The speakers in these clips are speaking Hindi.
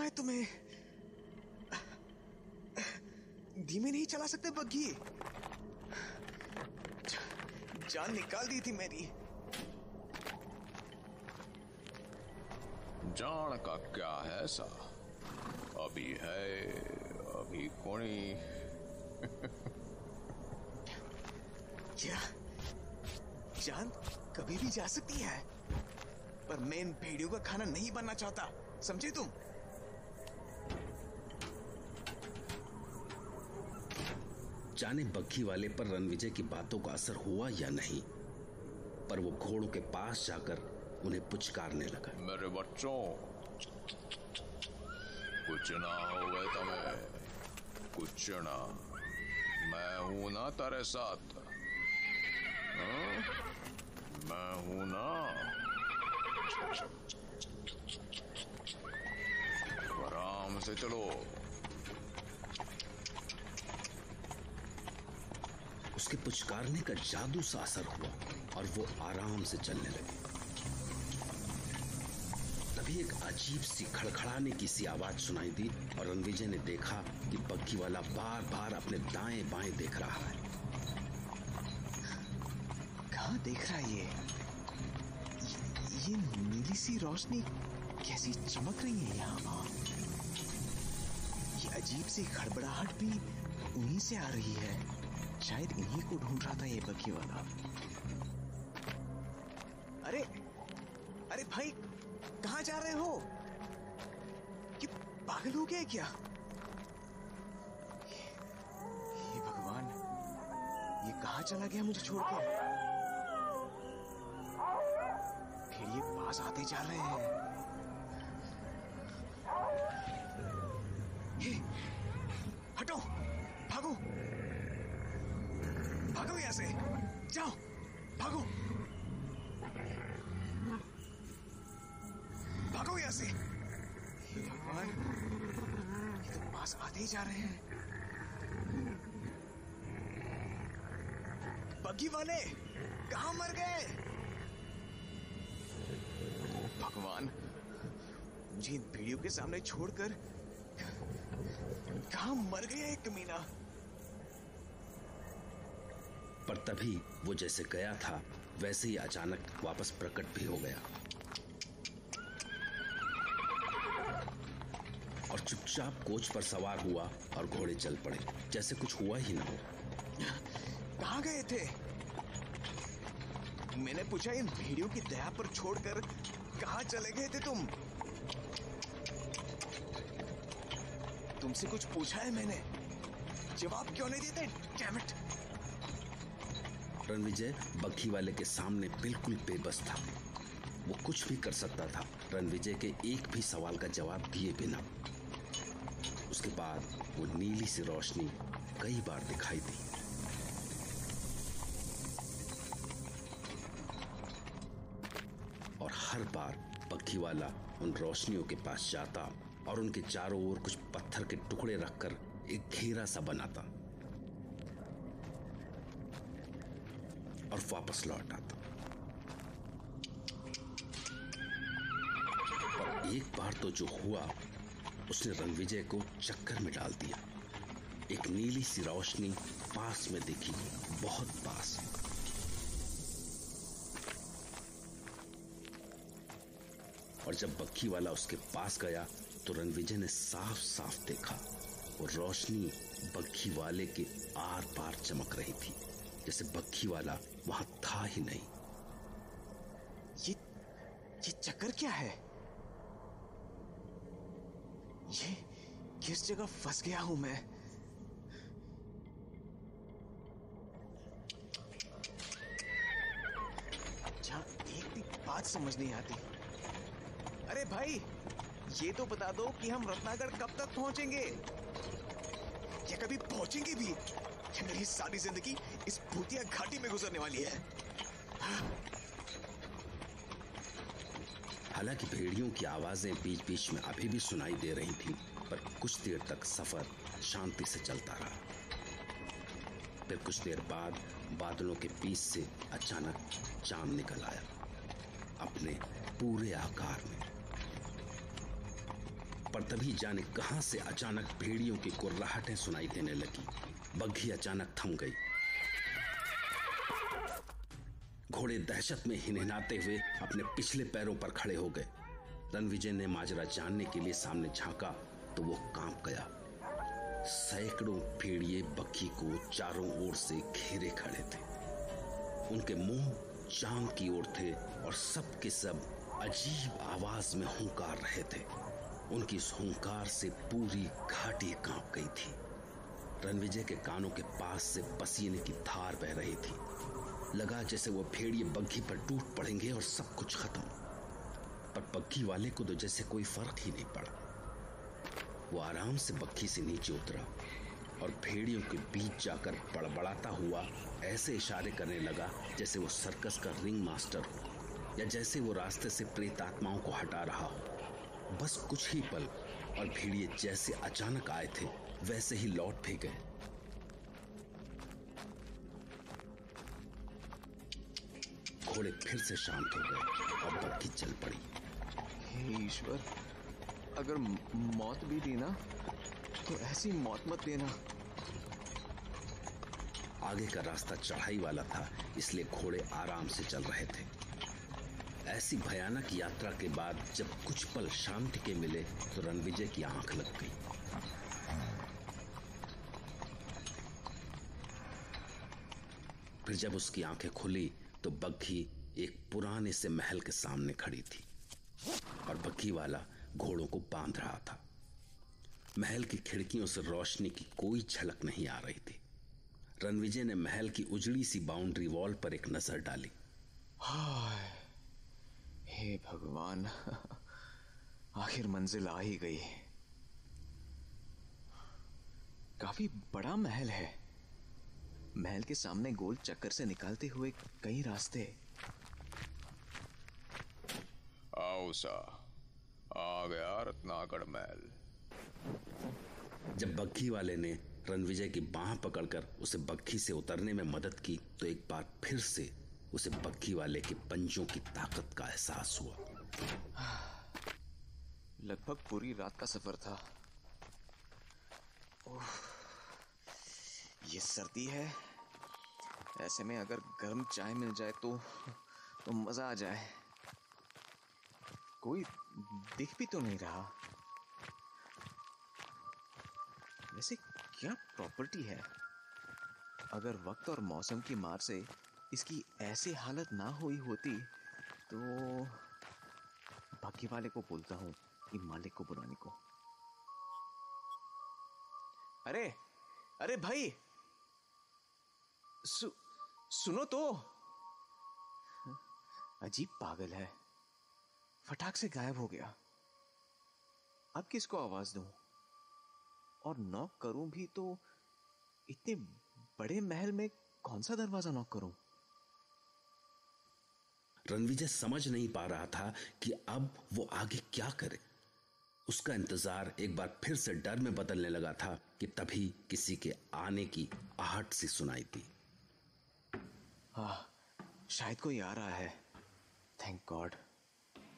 है तुम्हें? धीमे नहीं चला सकते बग्घी? जान निकाल दी थी मेरी। जान का क्या है सा, अभी है अभी कोनी। क्या जान कभी भी जा सकती है, पर मैं इन भेड़ियों का खाना नहीं बनना चाहता, समझे तुम? जाने बग्घी वाले पर रणविजय की बातों का असर हुआ या नहीं, पर वो घोड़ों के पास जाकर उन्हें पुचकारने लगा। मेरे बच्चों, कुछ ना होवे तुम्हें, कुछ ना, मैं हूं ना तेरे साथ। मैं हूं ना। आराम से चलो। उसके पुचकारने का जादू सा असर हुआ और वो आराम से चलने लगे। तभी एक अजीब सी खड़खड़ाने की सी आवाज सुनाई दी और रणविजय ने देखा कि बग्घी वाला बार बार अपने दाएं बाएं देख रहा है। कहाँ देख रहा है ये नीली सी रोशनी कैसी चमक रही है यहाँ? ये अजीब सी खड़बड़ाहट भी उन्हीं से आ रही है। शायद इन्हीं को ढूंढ रहा था ये बग्घी वाला। अरे अरे भाई, कहाँ जा रहे हो? कि पागल हो गए क्या? ये भगवान, ये कहाँ चला गया मुझे छोड़कर? फिर ये पास आते जा रहे हैं। हटो, भागो भागो यहां से, जाओ भागो भागो यहां से। हे भगवान, ये तो पास आते ही जा रहे हैं। बग्घी वाले कहां मर गए? भगवान, मुझे इन भेड़ियों के सामने छोड़कर कहां मर गया एक कमीना। पर तभी वो जैसे गया था वैसे ही अचानक वापस प्रकट भी हो गया और चुपचाप कोच पर सवार हुआ और घोड़े चल पड़े जैसे कुछ हुआ ही ना हो। कहां गए थे? मैंने पूछा, इन भेड़ियों की दया पर छोड़कर कहां चले गए थे तुम? तुमसे कुछ पूछा है मैंने, जवाब क्यों नहीं देते? Damn it! रणविजय बग्घी वाले के सामने बिल्कुल बेबस था। वो कुछ भी कर सकता था रणविजय के एक भी सवाल का जवाब दिए बिना। उसके बाद वो नीली सी रोशनी कई बार दिखाई दी और हर बार बग्घी वाला उन रोशनियों के पास जाता और उनके चारों ओर कुछ पत्थर के टुकड़े रखकर एक घेरा सा बनाता और वापस लौट आता। और एक बार तो जो हुआ, उसने रणविजय को चक्कर में डाल दिया। एक नीली सी रोशनी पास में दिखी, बहुत पास। और जब बग्घी वाला उसके पास गया तो रणविजय ने साफ साफ देखा वो रोशनी बग्घी वाले के आर पार चमक रही थी, जैसे बग्घी वाला वहां था ही नहीं। ये चक्कर क्या है? ये किस जगह फंस गया हूं मैं? अच्छा, एक भी बात समझ नहीं आती। अरे भाई, ये तो बता दो कि हम रत्नागढ़ कब तक पहुंचेंगे, या कभी पहुंचेंगे भी? कि मेरी सारी जिंदगी इस भूतिया घाटी में गुजरने वाली है। हालांकि भेड़ियों की आवाजें बीच बीच में अभी भी सुनाई दे रही थी, पर कुछ देर तक सफर शांति से चलता रहा। फिर कुछ देर बाद बादलों के बीच से अचानक चांद निकल आया अपने पूरे आकार में। पर तभी जाने कहां से अचानक भेड़ियों की कुर्राहटें सुनाई देने लगी। बग्घी अचानक थम गई। घोड़े दहशत में हिनहिनाते हुए अपने पिछले पैरों पर खड़े हो गए। रणविजय ने माजरा जानने के लिए सामने झांका तो वो कांप गया। सैकड़ों भेड़िए बग्घी को चारों ओर से घेरे खड़े थे। उनके मुंह चांद की ओर थे और सब के सब अजीब आवाज में हुंकार रहे थे। उनकी इस हुंकार से पूरी घाटी कांप गई थी। रणविजय के कानों के पास से पसीने की धार बह रही थी। लगा जैसे वो भेड़िए बग्घी पर टूट पड़ेंगे और सब कुछ खत्म। पर बग्घी वाले को तो जैसे कोई फर्क ही नहीं पड़ा। वो आराम से बग्घी से नीचे उतरा और भेड़ियों के बीच जाकर बड़बड़ाता हुआ ऐसे इशारे करने लगा जैसे वो सर्कस का रिंग मास्टर हो या जैसे वो रास्ते से प्रेत आत्माओं को हटा रहा हो। बस कुछ ही पल और भेड़िए जैसे अचानक आए थे वैसे ही लौट भी गए। घोड़े फिर से शांत हो गए और बग्घी चल पड़ी। हे ईश्वर, अगर मौत भी दी ना तो ऐसी मौत मत देना। आगे का रास्ता चढ़ाई वाला था, इसलिए घोड़े आराम से चल रहे थे। ऐसी भयानक यात्रा के बाद जब कुछ पल शांति के मिले तो रणविजय की आंख लग गई। फिर जब उसकी आंखें खुली तो बग्घी एक पुराने से महल के सामने खड़ी थी और बग्घी वाला घोड़ों को बांध रहा था। महल की खिड़कियों से रोशनी की कोई झलक नहीं आ रही थी। रणविजय ने महल की उजड़ी सी बाउंड्री वॉल पर एक नजर डाली। हाय, हे भगवान, आखिर मंजिल आ ही गई। काफी बड़ा महल है। महल के सामने गोल चक्कर से निकालते हुए कई रास्ते। आओ सा, आ गया रत्नागढ़ महल। जब बग्घी वाले ने रणविजय की बांह पकड़कर उसे बग्घी से उतरने में मदद की तो एक बार फिर से उसे बग्घी वाले के पंजों की ताकत का एहसास हुआ। लगभग पूरी रात का सफर था। ओह, ये सर्दी है। ऐसे में अगर गर्म चाय मिल जाए तो मजा आ जाए। कोई दिख भी तो नहीं रहा। वैसे क्या प्रॉपर्टी है? अगर वक्त और मौसम की मार से इसकी ऐसी हालत ना हुई होती तो बग्घी वाले को बोलता हूं कि मालिक को बुलाने को। अरे भाई, सुनो तो। अजीब पागल है, फटाक से गायब हो गया। अब किसको आवाज दूं और नॉक करूं भी तो इतने बड़े महल में कौन सा दरवाजा नॉक करूं? रणविजय समझ नहीं पा रहा था कि अब वो आगे क्या करे। उसका इंतजार एक बार फिर से डर में बदलने लगा था कि तभी किसी के आने की आहट सी सुनाई दी। शायद कोई आ रहा है। Thank God.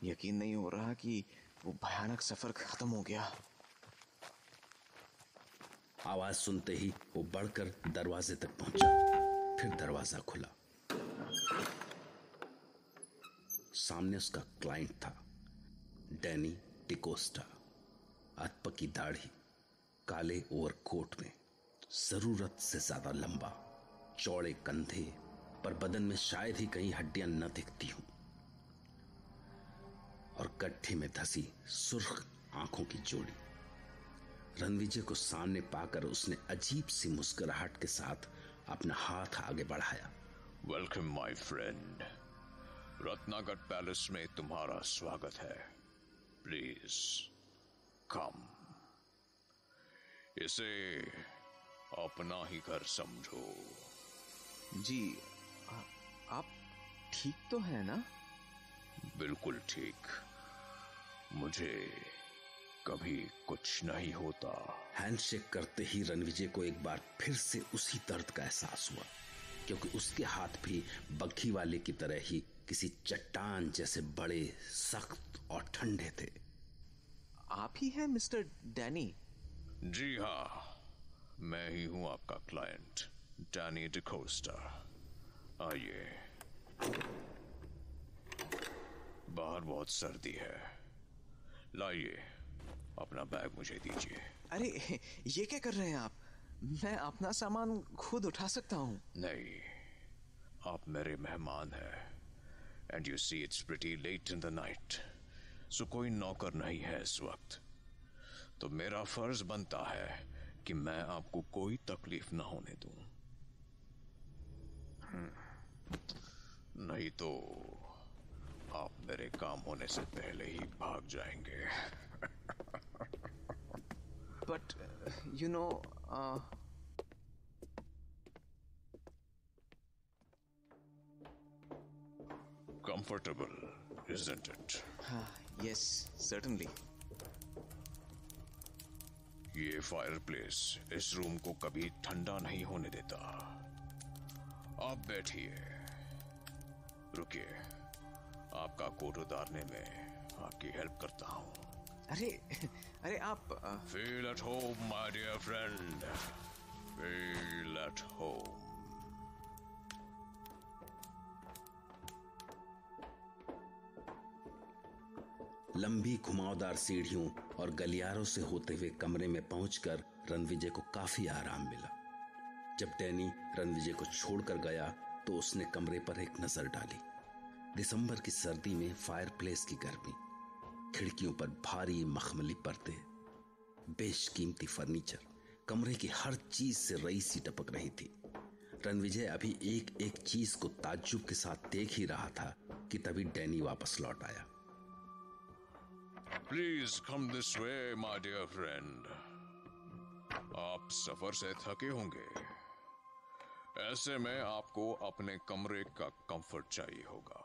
यकीन नहीं हो रहा कि वो भयानक सफर खत्म हो गया। आवाज सुनते ही वो बढ़कर दरवाजे तक पहुंचा। फिर दरवाजा खुला। सामने उसका क्लाइंट था, डैनी डिकोस्टा। अधपकी दाढ़ी, काले ओवरकोट में, जरूरत से ज्यादा लंबा, चौड़े कंधे, पर बदन में शायद ही कहीं हड्डियां न दिखती हूं, और गड्ढे में धसी सुर्ख आंखों की जोड़ी। रणविजय को सामने पाकर उसने अजीब सी मुस्कुराहट के साथ अपना हाथ आगे बढ़ाया। Welcome my friend, Ratnagarh palace में तुम्हारा स्वागत है। Please come. इसे अपना ही घर समझो। जी, आप ठीक तो है ना? बिल्कुल ठीक। मुझे कभी कुछ नहीं होता। हैंडशेक करते ही रणविजय को एक बार फिर से उसी दर्द का एहसास हुआ, क्योंकि उसके हाथ भी बग्घी वाले की तरह ही किसी चट्टान जैसे बड़े, सख्त और ठंडे थे। आप ही हैं मिस्टर डैनी? जी हाँ, मैं ही हूं आपका क्लाइंट, डैनी डिकोस्टा। आइए, बाहर बहुत सर्दी है। लाइए, अपना बैग मुझे दीजिए। अरे ये क्या कर रहे हैं आप? मैं अपना सामान खुद उठा सकता हूँ। नहीं, आप मेरे मेहमान हैं। And you see it's pretty late in the night, so कोई नौकर नहीं है इस वक्त, तो मेरा फर्ज बनता है कि मैं आपको कोई तकलीफ ना होने दूं। नहीं तो आप मेरे काम होने से पहले ही भाग जाएंगे। But you know, Comfortable, isn't it? Yes certainly. ये फायरप्लेस इस रूम को कभी ठंडा नहीं होने देता। आप बैठिए, रुकिए, आपका कोट उतारने में आपकी हेल्प करता हूँ। अरे अरे आप feel at home my dear friend, feel at home. लंबी घुमावदार सीढ़ियों और गलियारों से होते हुए कमरे में पहुंचकर रणविजय को काफी आराम मिला। जब डैनी रणविजय को छोड़कर गया तो उसने कमरे पर एक नजर डाली। दिसंबर की सर्दी में फायरप्लेस की गर्मी, खिड़कियों पर भारी मखमली पर्दे, बेशकीमती फर्नीचर, कमरे की हर चीज से रईसी टपक रही थी। रणविजय अभी एक एक चीज को ताज्जुब के साथ देख ही रहा था कि तभी डैनी वापस लौट आया। Please come this way my dear friend. आप सफर से थके होंगे, ऐसे में आपको अपने कमरे का कंफर्ट चाहिए होगा।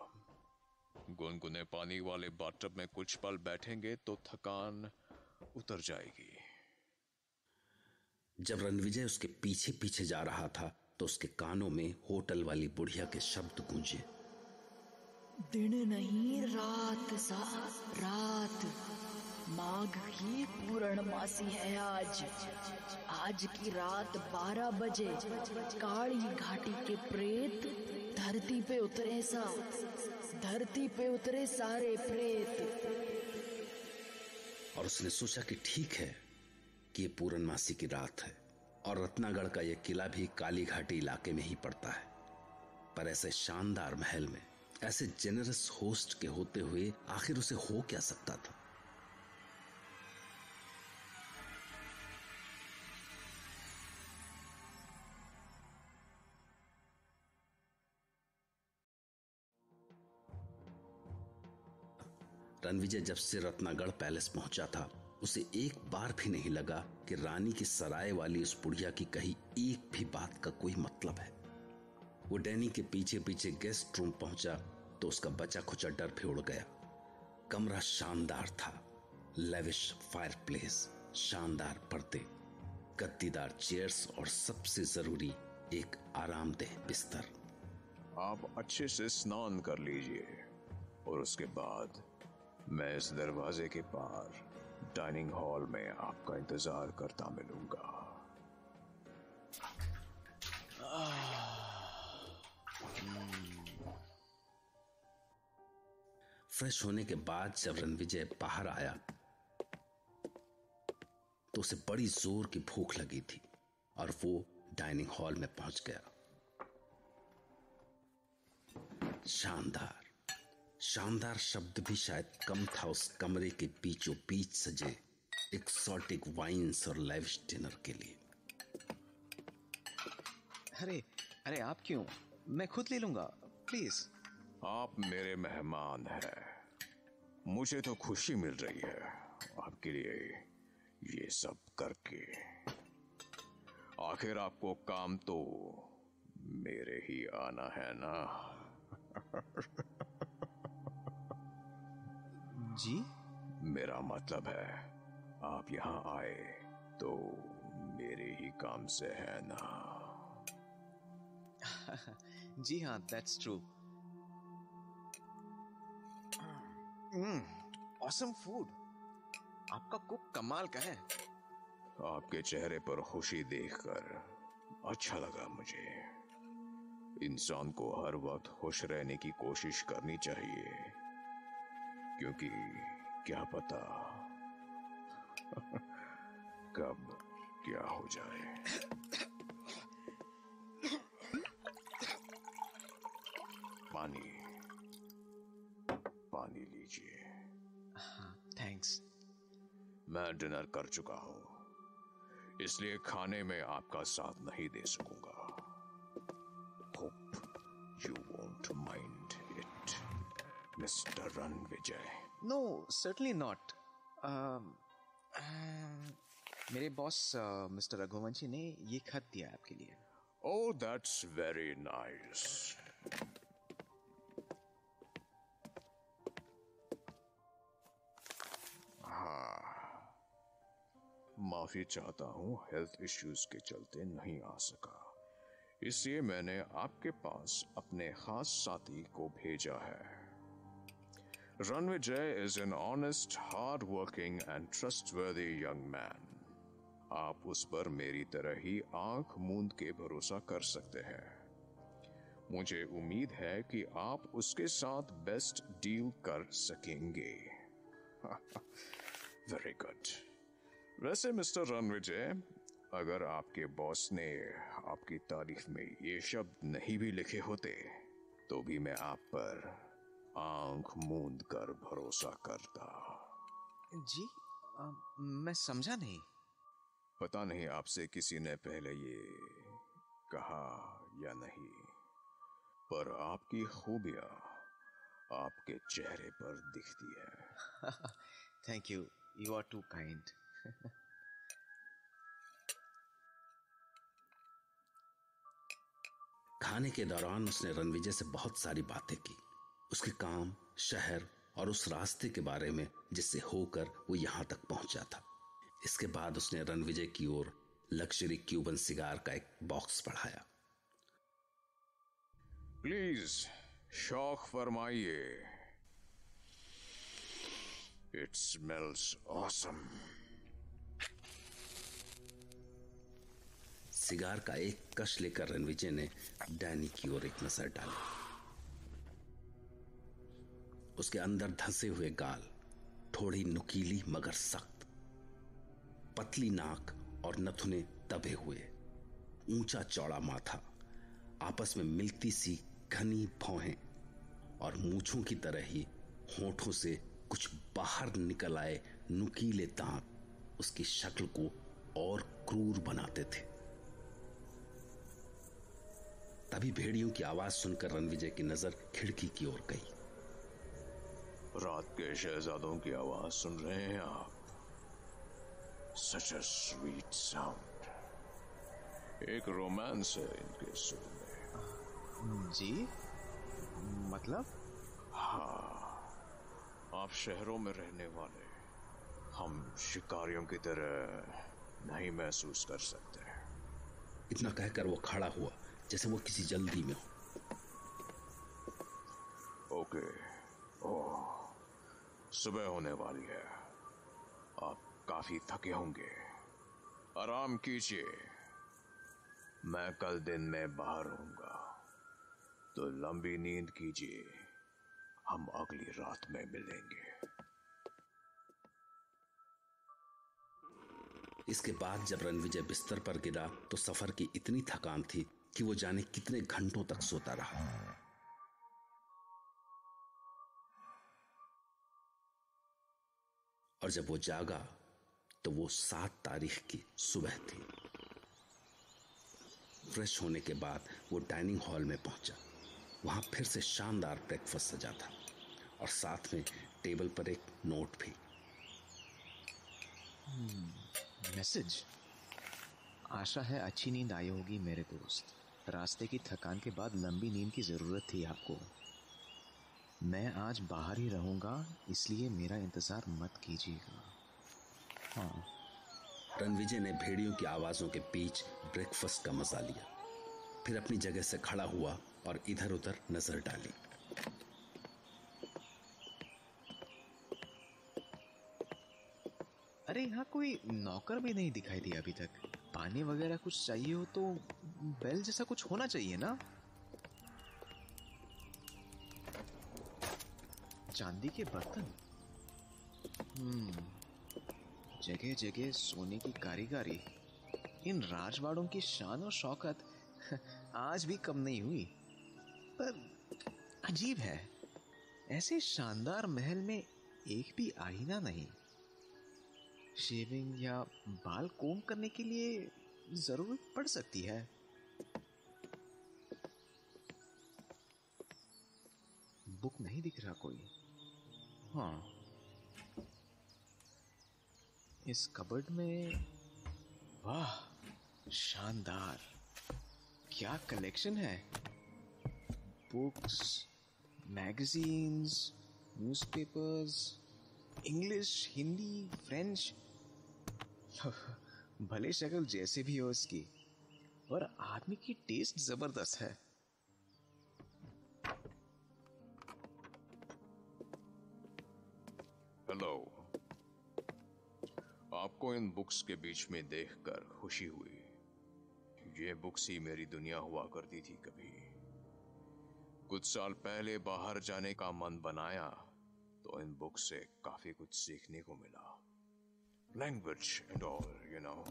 गुनगुने पानी वाले बाथटब में कुछ पल बैठेंगे तो थकान उतर जाएगी। जब रणविजय उसके पीछे पीछे जा रहा था तो उसके कानों में होटल वाली बुढ़िया के शब्द गूंजे। दिन नहीं रात सा रात, माघ की पूर्णमासी है आज की रात 12 बजे काली घाटी के प्रेत धरती पे उतरे धरती पे उतरे सारे प्रेत। और उसने सोचा कि ठीक है कि ये पूर्णमासी की रात है और रत्नागढ़ का यह किला भी काली घाटी इलाके में ही पड़ता है, पर ऐसे शानदार महल में ऐसे जेनरस होस्ट के होते हुए आखिर उसे हो क्या सकता था। रणविजय जब से रत्नागढ़ पैलेस पहुंचा था उसे एक बार भी नहीं लगा कि रानी की सराय वाली उस बुढ़िया की कही एक भी बात का कोई मतलब है। वो डैनी के पीछे पीछे गेस्ट रूम पहुंचा तो उसका बचा खुचा डर भी उड़ गया। कमरा शानदार था, लेविश फायरप्लेस, शानदार पर्दे, गद्दीदार चेयर्स और सबसे जरूरी एक आरामदेह बिस्तर। आप अच्छे से स्नान कर लीजिए और उसके बाद मैं इस दरवाजे के पार डाइनिंग हॉल में आपका इंतजार करता मिलूंगा। फ्रेश होने के बाद जब रणविजय बाहर आया तो उसे बड़ी जोर की भूख लगी थी और वो डाइनिंग हॉल में पहुंच गया। शानदार, शानदार शब्द भी शायद कम था उस कमरे के बीचों बीच सजे एक्सोटिक वाइन्स और लेविश डिनर के लिए। अरे अरे आप क्यों? मैं खुद ले लूंगा, प्लीज। आप मेरे मेहमान हैं, मुझे तो खुशी मिल रही है आपके लिए ये सब करके। आखिर आपको काम तो मेरे ही आना है ना। जी? मेरा मतलब है आप यहाँ आए तो मेरे ही काम से है ना। जी हाँ, दैट्स ट्रू। Awesome food. आपका कुक कमाल का है। आपके चेहरे पर खुशी देखकर अच्छा लगा मुझे। इंसान को हर वक्त खुश रहने की कोशिश करनी चाहिए, क्योंकि क्या पता कब क्या हो जाए। पानी पानी लीजिए। हाँ, थैंक्स। मैं डिनर कर चुका हूं, इसलिए खाने में आपका साथ नहीं दे सकूंगा। Hope you won't mind it, mister Ranvijay. No, certainly not. मेरे बॉस मिस्टर रघुवंशी ने ये खत दिया है आपके लिए। Oh, that's very nice. माफी चाहता हूँ, हेल्थ इश्यूज के चलते नहीं आ सका, इसलिए मैंने आपके पास अपने खास साथी को भेजा है। Ranvijay is an honest, hard working and trustworthy young man. आप उस पर मेरी तरह ही आंख मूंद के भरोसा कर सकते हैं। मुझे उम्मीद है कि आप उसके साथ बेस्ट डील कर सकेंगे। Very good. वैसे मिस्टर रणविजय, अगर आपके बॉस ने आपकी तारीफ में ये शब्द नहीं भी लिखे होते, तो भी मैं आप पर आंख मूंद कर भरोसा करता। जी, मैं समझा नहीं। पता नहीं आपसे किसी ने पहले ये कहा या नहीं, पर आपकी खूबियां आपके चेहरे पर दिखती है। Thank you, you are too kind. खाने के दौरान उसने रणविजय से बहुत सारी बातें की, उसके काम, शहर और उस रास्ते के बारे में जिससे होकर वो यहां तक पहुंचा था। इसके बाद उसने रणविजय की ओर लग्जरी क्यूबन सिगार का एक बॉक्स बढ़ाया। प्लीज शौक फरमाइए। It smells awesome. सिगार का एक कश लेकर रणविजय ने डैनी की ओर एक नजर डाली। उसके अंदर धंसे हुए गाल, थोड़ी नुकीली मगर सख्त, पतली नाक और नथुने दबे हुए, ऊंचा चौड़ा माथा, आपस में मिलती सी घनी भौहें और मूंछों की तरह ही होठों से कुछ बाहर निकल आए नुकीले दांत उसकी शक्ल को और क्रूर बनाते थे। तभी भेड़ियों की आवाज सुनकर रणविजय की नजर खिड़की की ओर गई। रात के शहजादों की आवाज सुन रहे हैं आप? सच अ स्वीट साउंड। एक रोमांस है इनके सुर में। जी, मतलब? हाँ, आप शहरों में रहने वाले हम शिकारियों की तरह नहीं महसूस कर सकते। इतना कहकर वो खड़ा हुआ जैसे वो किसी जल्दी में हो। ओके, ओह, सुबह होने वाली है। आप काफी थके होंगे, आराम कीजिए। मैं कल दिन में बाहर रहूंगा, तो लंबी नींद कीजिए। हम अगली रात में मिलेंगे। इसके बाद जब रणविजय बिस्तर पर गिरा तो सफर की इतनी थकान थी कि वो जाने कितने घंटों तक सोता रहा। और जब वो जागा तो वो 7 तारीख की सुबह थी। फ्रेश होने के बाद वो डाइनिंग हॉल में पहुंचा। वहां फिर से शानदार ब्रेकफास्ट सजा था और साथ में टेबल पर एक नोट भी। मैसेज। आशा है अच्छी नींद आई होगी मेरे दोस्त। रास्ते की थकान के बाद लंबी नींद की जरूरत थी आपको। मैं आज बाहर ही रहूंगा, इसलिए मेरा इंतजार मत कीजिएगा। हाँ। रणविजय ने भेड़ियों की आवाजों के बीच ब्रेकफास्ट का मजा लिया, फिर अपनी जगह से खड़ा हुआ और इधर उधर नजर डाली। कोई नौकर भी नहीं दिखाई दिया अभी तक। पानी वगैरह कुछ चाहिए हो तो बेल जैसा कुछ होना चाहिए ना। चांदी के बर्तन, जगह जगह सोने की कारीगरी। इन राजवाड़ों की शान और शौकत आज भी कम नहीं हुई। पर अजीब है, ऐसे शानदार महल में एक भी आईना नहीं। शेविंग या बाल कोम करने के लिए जरूरत पड़ सकती है। बुक नहीं दिख रहा कोई। हाँ, इस कबर्ड में, वाह शानदार, क्या कलेक्शन है। Books, magazines, newspapers, English, Hindi, French. भले शक्ल जैसे भी हो उसकी, पर आदमी की टेस्ट जबरदस्त है। हेलो। आपको इन बुक्स के बीच में देखकर खुशी हुई। ये बुक्स ही मेरी दुनिया हुआ करती थी कभी। कुछ साल पहले बाहर जाने का मन बनाया तो इन बुक्स से काफी कुछ सीखने को मिला। Language and all, you know.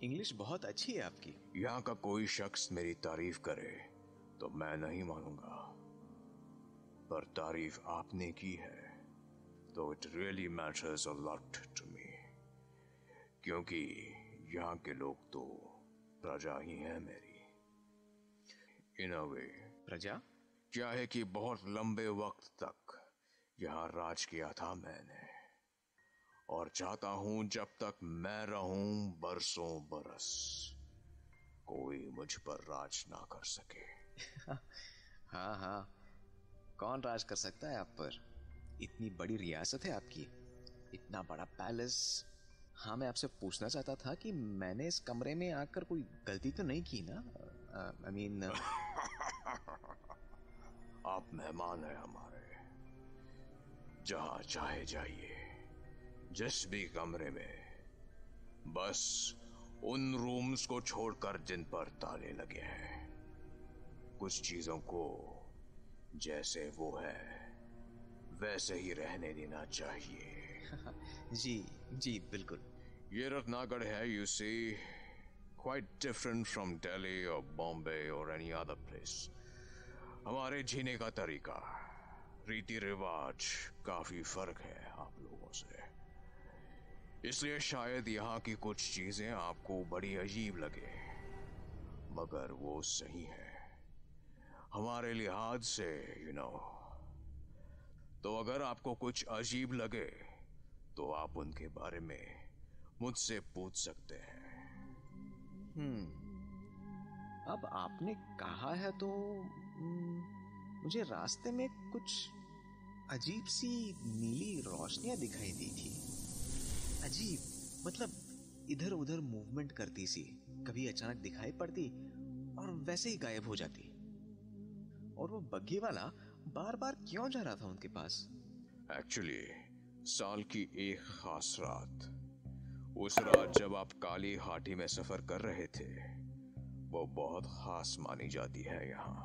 English बहुत अच्छी है आपकी। यहाँ का कोई शख्स मेरी तारीफ करे तो मैं नहीं मानूंगा, पर तारीफ आपने की है तो it really matters a lot to me, क्योंकि यहाँ के लोग तो प्रजा ही हैं मेरी। इन अ वे। प्रजा? क्या है कि बहुत लंबे वक्त तक यहाँ राज किया था मैंने, और चाहता हूं जब तक मैं रहूं बरसों बरस कोई मुझ पर राज ना कर सके। हाँ हाँ, कौन राज कर सकता है आप पर? इतनी बड़ी रियासत है आपकी, इतना बड़ा पैलेस। हाँ, मैं आपसे पूछना चाहता था कि मैंने इस कमरे में आकर कोई गलती तो नहीं की ना? आई मीन आप मेहमान हैं हमारे, जहां चाहे जाइए, जिस भी कमरे में, बस उन रूम्स को छोड़कर जिन पर ताले लगे हैं। कुछ चीजों को जैसे वो है वैसे ही रहने देना चाहिए। जी जी बिल्कुल। ये रत्नागढ़ है, you see, quite different from Delhi और बॉम्बे और एनी अदर प्लेस। हमारे जीने का तरीका, रीति रिवाज काफी फर्क है आप लोगों से। इसलिए शायद यहाँ की कुछ चीजें आपको बड़ी अजीब लगे, मगर वो सही है हमारे लिहाज से, यू नो। तो अगर आपको कुछ अजीब लगे तो आप उनके बारे में मुझसे पूछ सकते हैं। अब आपने कहा है तो मुझे रास्ते में कुछ अजीब सी नीली रोशनियां दिखाई दी थी। अजीब मतलब इधर उधर मूवमेंट करती सी, कभी अचानक दिखाई पड़ती और वैसे ही गायब हो जाती। और वो बग्घी वाला बार बार क्यों जा रहा था उनके पास? एक्चुअली साल की एक खास रात, उस रात जब आप काली हाटी में सफर कर रहे थे, वो बहुत खास मानी जाती है यहाँ।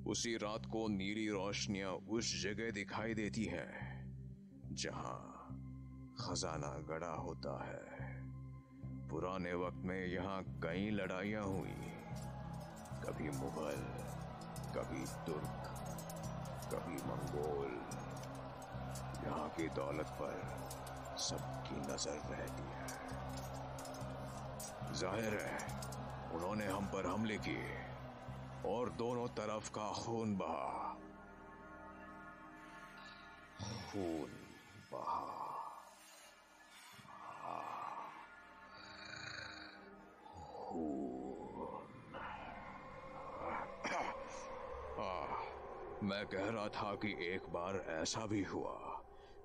उसी रात को नीली रोशनियां उस जगह दिखाई देती हैं जहां खजाना गड़ा होता है। पुराने वक्त में यहाँ कई लड़ाइयां हुई, कभी मुगल, कभी तुर्क, कभी मंगोल। यहाँ की दौलत पर सबकी नजर रहती है। जाहिर है उन्होंने हम पर हमले किए और दोनों तरफ का खून बहा। खून बहा। मैं कह रहा था कि एक बार ऐसा भी हुआ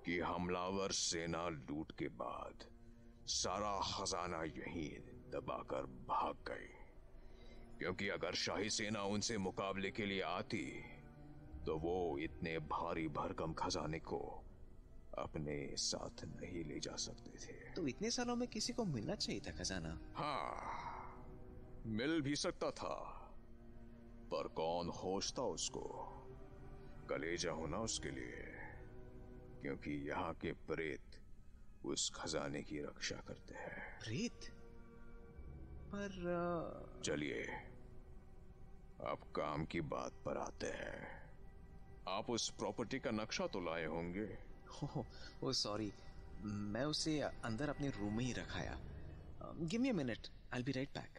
कि हमलावर सेना लूट के बाद सारा खजाना यहीं दबाकर भाग गई, क्योंकि अगर शाही सेना उनसे मुकाबले के लिए आती तो वो इतने भारी भरकम खजाने को अपने साथ नहीं ले जा सकते थे। तो इतने सालों में किसी को मिलना चाहिए था खजाना। हाँ, मिल भी सकता था, पर कौन खोजता उसको? कलेजा होना उसके लिए, क्योंकि यहाँ के प्रेत उस खजाने की रक्षा करते हैं। प्रेत? पर चलिए, अब काम की बात पर आते हैं। आप उस प्रॉपर्टी का नक्शा तो लाए होंगे। ओ सॉरी, मैं उसे अंदर अपने रूम में ही रखाया। Give me a minute, I will be right back.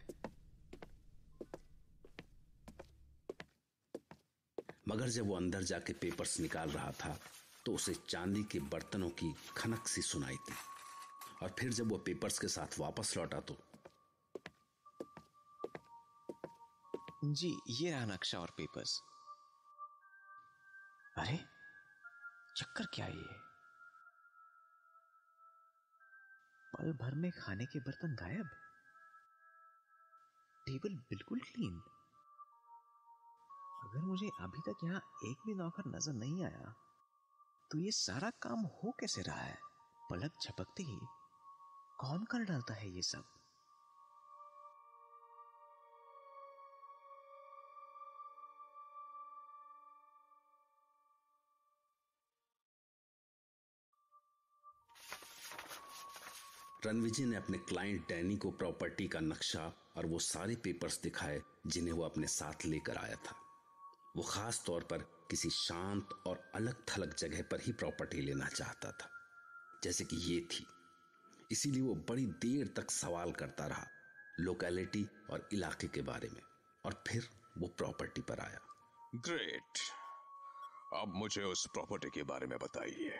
मगर जब वो अंदर जाके पेपर्स निकाल रहा था तो उसे चांदी के बर्तनों की खनक सी सुनाई थी। और फिर जब वो पेपर्स के साथ वापस लौटा तो जी, ये रहा नक्शा और पेपर्स। अरे चक्कर क्या है ये? पल भर में खाने के बर्तन गायब, टेबल बिल्कुल क्लीन। अगर मुझे अभी तक यहाँ एक भी नौकर नजर नहीं आया तो ये सारा काम हो कैसे रहा है? पलक झपकते ही कौन कर डालता है ये सब? रणविजय ने अपने क्लाइंट डैनी को प्रॉपर्टी का नक्शा और वो सारे पेपर्स दिखाए जिन्हें वो अपने साथ लेकर आया था। वो खास तौर पर किसी शांत और अलग थलग जगह पर ही प्रॉपर्टी लेना चाहता था, जैसे कि ये थी। इसीलिए वो बड़ी देर तक सवाल करता रहा लोकेलिटी और इलाके के बारे में, और फिर वो प्रॉपर्टी पर आया। ग्रेट, अब मुझे उस प्रॉपर्टी के बारे में बताइए।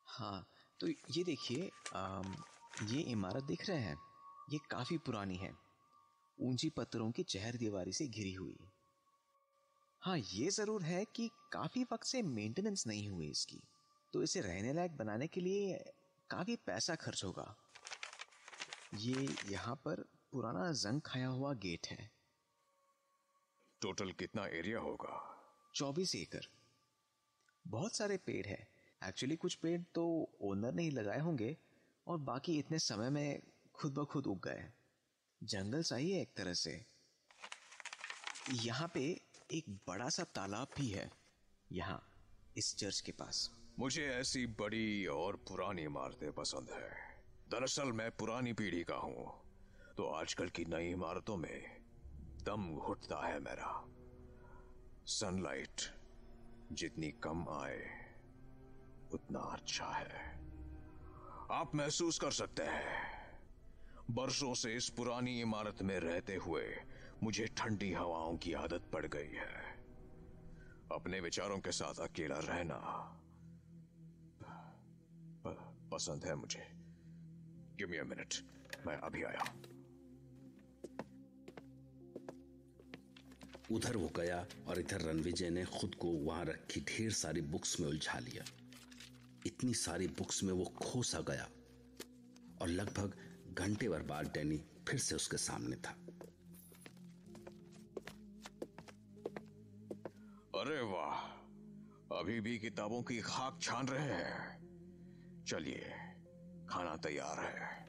हाँ, तो ये देखिए, ये इमारत दिख रहे हैं, ये काफी पुरानी है, ऊंची पत्थरों की चहरदीवारी से घिरी हुई। हाँ, ये जरूर है कि काफी वक्त से मेंटेनेंस नहीं हुई इसकी, तो इसे रहने लायक बनाने के लिए काफी पैसा खर्च होगा। ये यहाँ पर पुराना जंग खाया हुआ गेट है। टोटल कितना एरिया होगा? 24 एकड़। बहुत सारे पेड़ है। एक्चुअली कुछ पेड़ तो ओनर ने ही लगाए होंगे और बाकी इतने समय में खुद ब खुद उग गए। जंगल सा ही है एक तरह से। यहाँ पे एक बड़ा सा तालाब भी है, यहाँ इस चर्च के पास। मुझे ऐसी बड़ी और पुरानी इमारतें पसंद है। दरअसल मैं पुरानी पीढ़ी का हूँ, तो आजकल की नई इमारतों में दम घुटता है मेरा। सनलाइट जितनी कम आए उतना अच्छा है। आप महसूस कर सकते हैं, बरसों से इस पुरानी इमारत में रहते हुए मुझे ठंडी हवाओं की आदत पड़ गई है। अपने विचारों के साथ अकेला रहना पसंद है मुझे। गिव मी अ मिनट, मैं अभी आया। उधर वो गया और इधर रणविजय ने खुद को वहां रखी ढेर सारी बुक्स में उलझा लिया। इतनी सारी बुक्स में वो खो सा गया और लगभग घंटे भर बाद डैनी फिर से उसके सामने था। अरे वाह, अभी भी किताबों की खाक छान रहे हैं। चलिए, खाना तैयार है।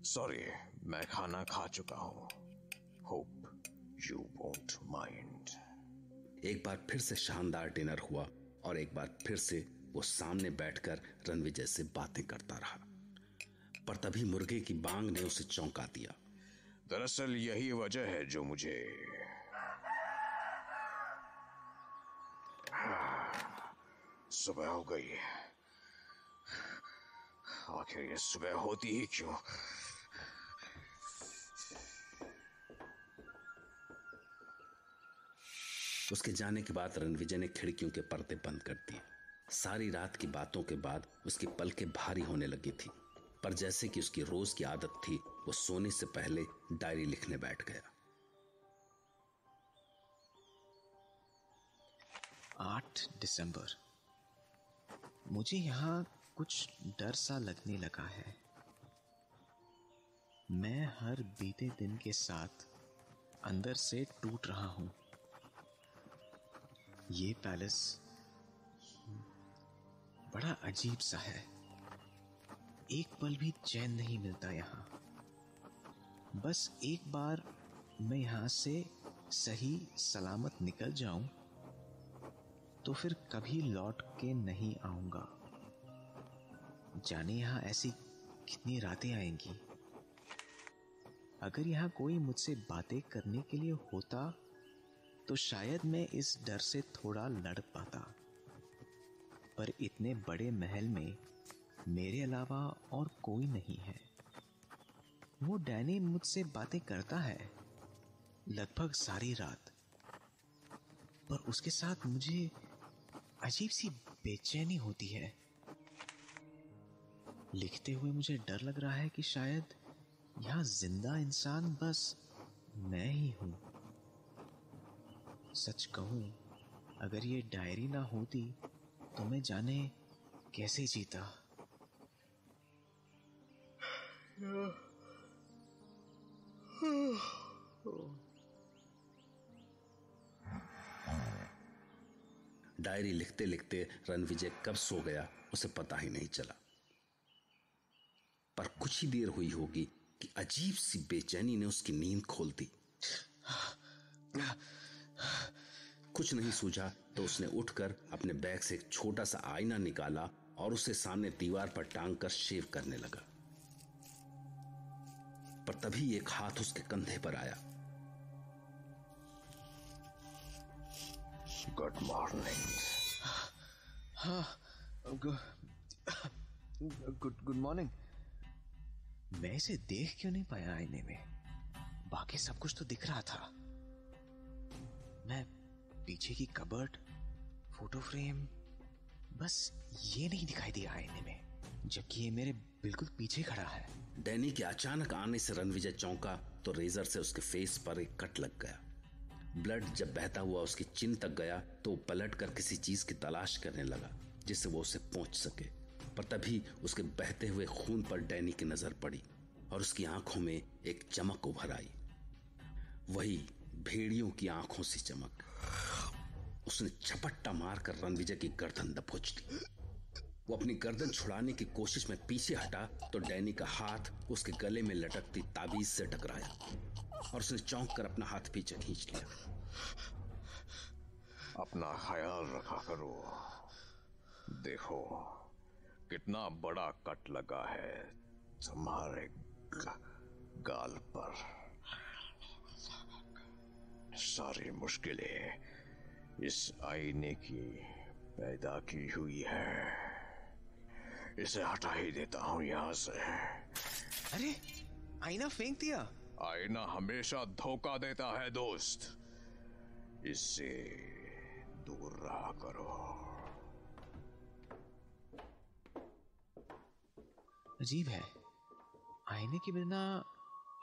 सॉरी, मैं खाना खा चुका हूं। Hope you won't mind. एक बार फिर से शानदार डिनर हुआ और एक बार फिर से वो सामने बैठकर रणविजय से बातें करता रहा, पर तभी मुर्गे की बांग ने उसे चौंका दिया। दरअसल यही वजह है जो मुझे सुबह हो गई। आखिर ये सुबह होती ही क्यों? उसके जाने के बाद रणविजय ने खिड़कियों के पर्दे बंद कर दिए। सारी रात की बातों के बाद उसकी पलकें भारी होने लगी थी, पर जैसे कि उसकी रोज की आदत थी, वो सोने से पहले डायरी लिखने बैठ गया। 8 दिसंबर। मुझे यहाँ कुछ डर सा लगने लगा है। मैं हर बीते दिन के साथ अंदर से टूट रहा हूं। ये पैलेस बड़ा अजीब सा है। एक पल भी चैन नहीं मिलता यहाँ। बस एक बार मैं यहाँ से सही सलामत निकल जाऊं तो फिर कभी लौट के नहीं आऊंगा। जाने यहाँ ऐसी कितनी रातें आएंगी। अगर यहाँ कोई मुझसे बातें करने के लिए होता तो शायद मैं इस डर से थोड़ा लड़ पाता, पर इतने बड़े महल में मेरे अलावा और कोई नहीं है। वो डैनी मुझसे बातें करता है लगभग सारी रात, पर उसके साथ मुझे अजीब सी बेचैनी होती है। लिखते हुए मुझे डर लग रहा है कि शायद यहां जिंदा इंसान बस मैं ही हूं। सच कहूं, अगर ये डायरी ना होती तो मैं जाने कैसे जीता। डायरी लिखते लिखते रणविजय कब सो गया उसे पता ही नहीं चला। पर कुछ ही देर हुई होगी कि अजीब सी बेचैनी ने उसकी नींद खोल दी। कुछ नहीं सूझा तो उसने उठकर अपने बैग से एक छोटा सा आईना निकाला और उसे सामने दीवार पर टांग कर शेव करने लगा। पर तभी एक हाथ उसके कंधे पर आया। Good morning. हाँ, गुड मॉर्निंग। मैं इसे देख क्यों नहीं पाया आईने में? बाकी सब कुछ तो दिख रहा था। मैं पीछे की कबर्ड, फोटो फ्रेम, बस ये नहीं दिखाई दिया आईने में, जबकि ये मेरे बिल्कुल पीछे खड़ा है। डैनी के अचानक आने से रणविजय चौंका तो रेजर से उसके फेस पर एक कट लग गया। ब्लड जब बहता हुआ उसकी चिन तक गया तो वो पलट कर किसी चीज की तलाश करने लगा जिससे वो उसे पहुंच सके। पर तभी उसके बहते हुए खून पर डैनी की नजर पड़ी और उसकी आंखों में एक चमक उभर आई, वही भेड़ियों की आंखों से चमक। उसने झपट्टा मारकर रणविजय की गर्दन दबोच दी। वो अपनी गर्दन छुड़ाने की कोशिश में पीछे हटा तो डैनी का हाथ उसके गले में लटकती ताबीज से टकराया और उसने चौंक कर अपना हाथ पीछे खींच लिया। अपना ख्याल रखा करो। देखो कितना बड़ा कट लगा है तुम्हारे गाल पर। सारी मुश्किलें इस आईने की पैदा की हुई है। इसे हटा ही देता हूं यहां से। अरे, आईना फेंक दिया। आईना हमेशा धोखा देता है दोस्त, इससे दूर रहा करो। अजीब है, आईने के बिना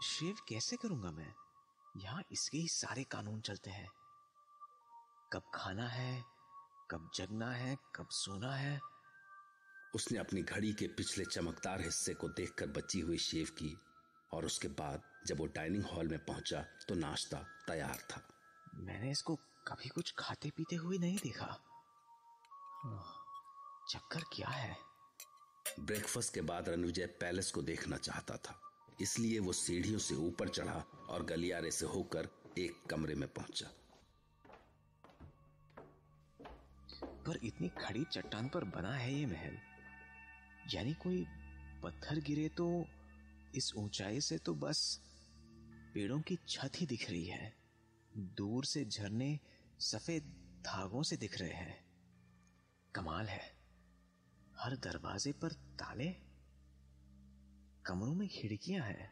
शेव कैसे करूंगा मैं? यहाँ इसके ही सारे कानून चलते हैं। कब खाना है, कब जगना है, कब सोना है। उसने अपनी घड़ी के पिछले चमकदार हिस्से को देखकर बची हुई शेव की और उसके बाद जब वो डाइनिंग हॉल में पहुंचा तो नाश्ता तैयार था। मैंने इसको कभी कुछ खाते पीते हुए नहीं देखा। चक्कर क्या है? ब्रेकफास्ट के बाद रणविजय पैलेस को देखना चाहता था, इसलिए वो सीढ़ियों से ऊपर चढ़ा और गलियारे से होकर एक कमरे में पहुंचा। पर इतनी खड़ी चट्टान पर बना है ये महल, यानी कोई पत्थर गिरे तो इस ऊंचाई से तो बस पेड़ों की छत ही दिख रही है। दूर से झरने सफेद धागों से दिख रहे हैं। कमाल है, हर दरवाजे पर ताले, कमरों में खिड़कियां हैं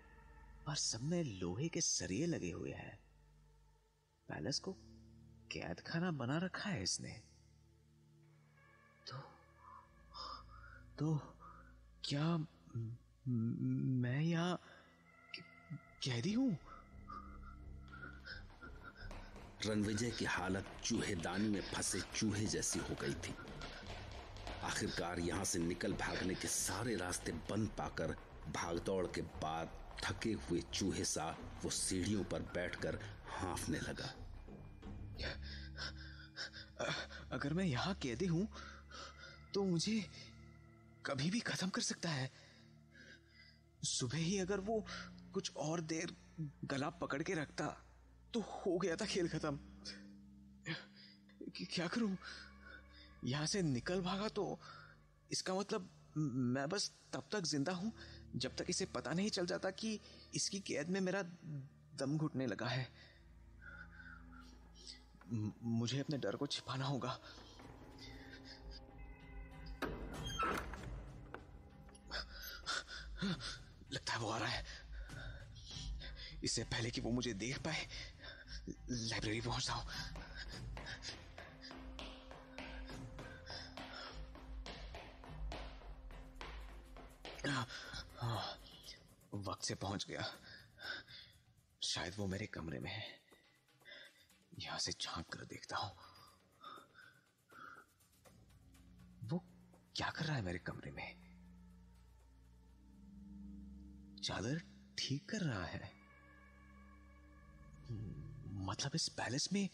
और सब में लोहे के सरिये लगे हुए हैं। पैलेस को कैद खाना बना रखा है इसने। तो क्या मैं यहाँ कैदी हूं? रणविजय की हालत चूहेदानी में फंसे चूहे जैसी हो गई थी। आखिरकार यहां से निकल भागने के सारे रास्ते बंद पाकर भागदौड़ के बाद थके हुए चूहे सा वो सीढ़ियों पर बैठकर हाँफने लगा। अगर मैं यहाँ कैदी हूं तो मुझे कभी भी खत्म कर सकता है। सुबह ही अगर वो कुछ और देर गला पकड़ के रखता तो हो गया था खेल खत्म। क्या करूं? यहां से निकल भागा तो इसका मतलब मैं बस तब तक जिंदा हूं जब तक इसे पता नहीं चल जाता कि इसकी कैद में मेरा दम घुटने लगा है। मुझे अपने डर को छिपाना होगा। लगता है वो आ रहा है। इससे पहले कि वो मुझे देख पाए लाइब्रेरी पहुंचता हूं। वक्त से पहुंच गया। शायद वो मेरे कमरे में है। यहां से झांक कर देखता हूं वो क्या कर रहा है मेरे कमरे में। चादर ठीक कर रहा है। मतलब इस पैलेस में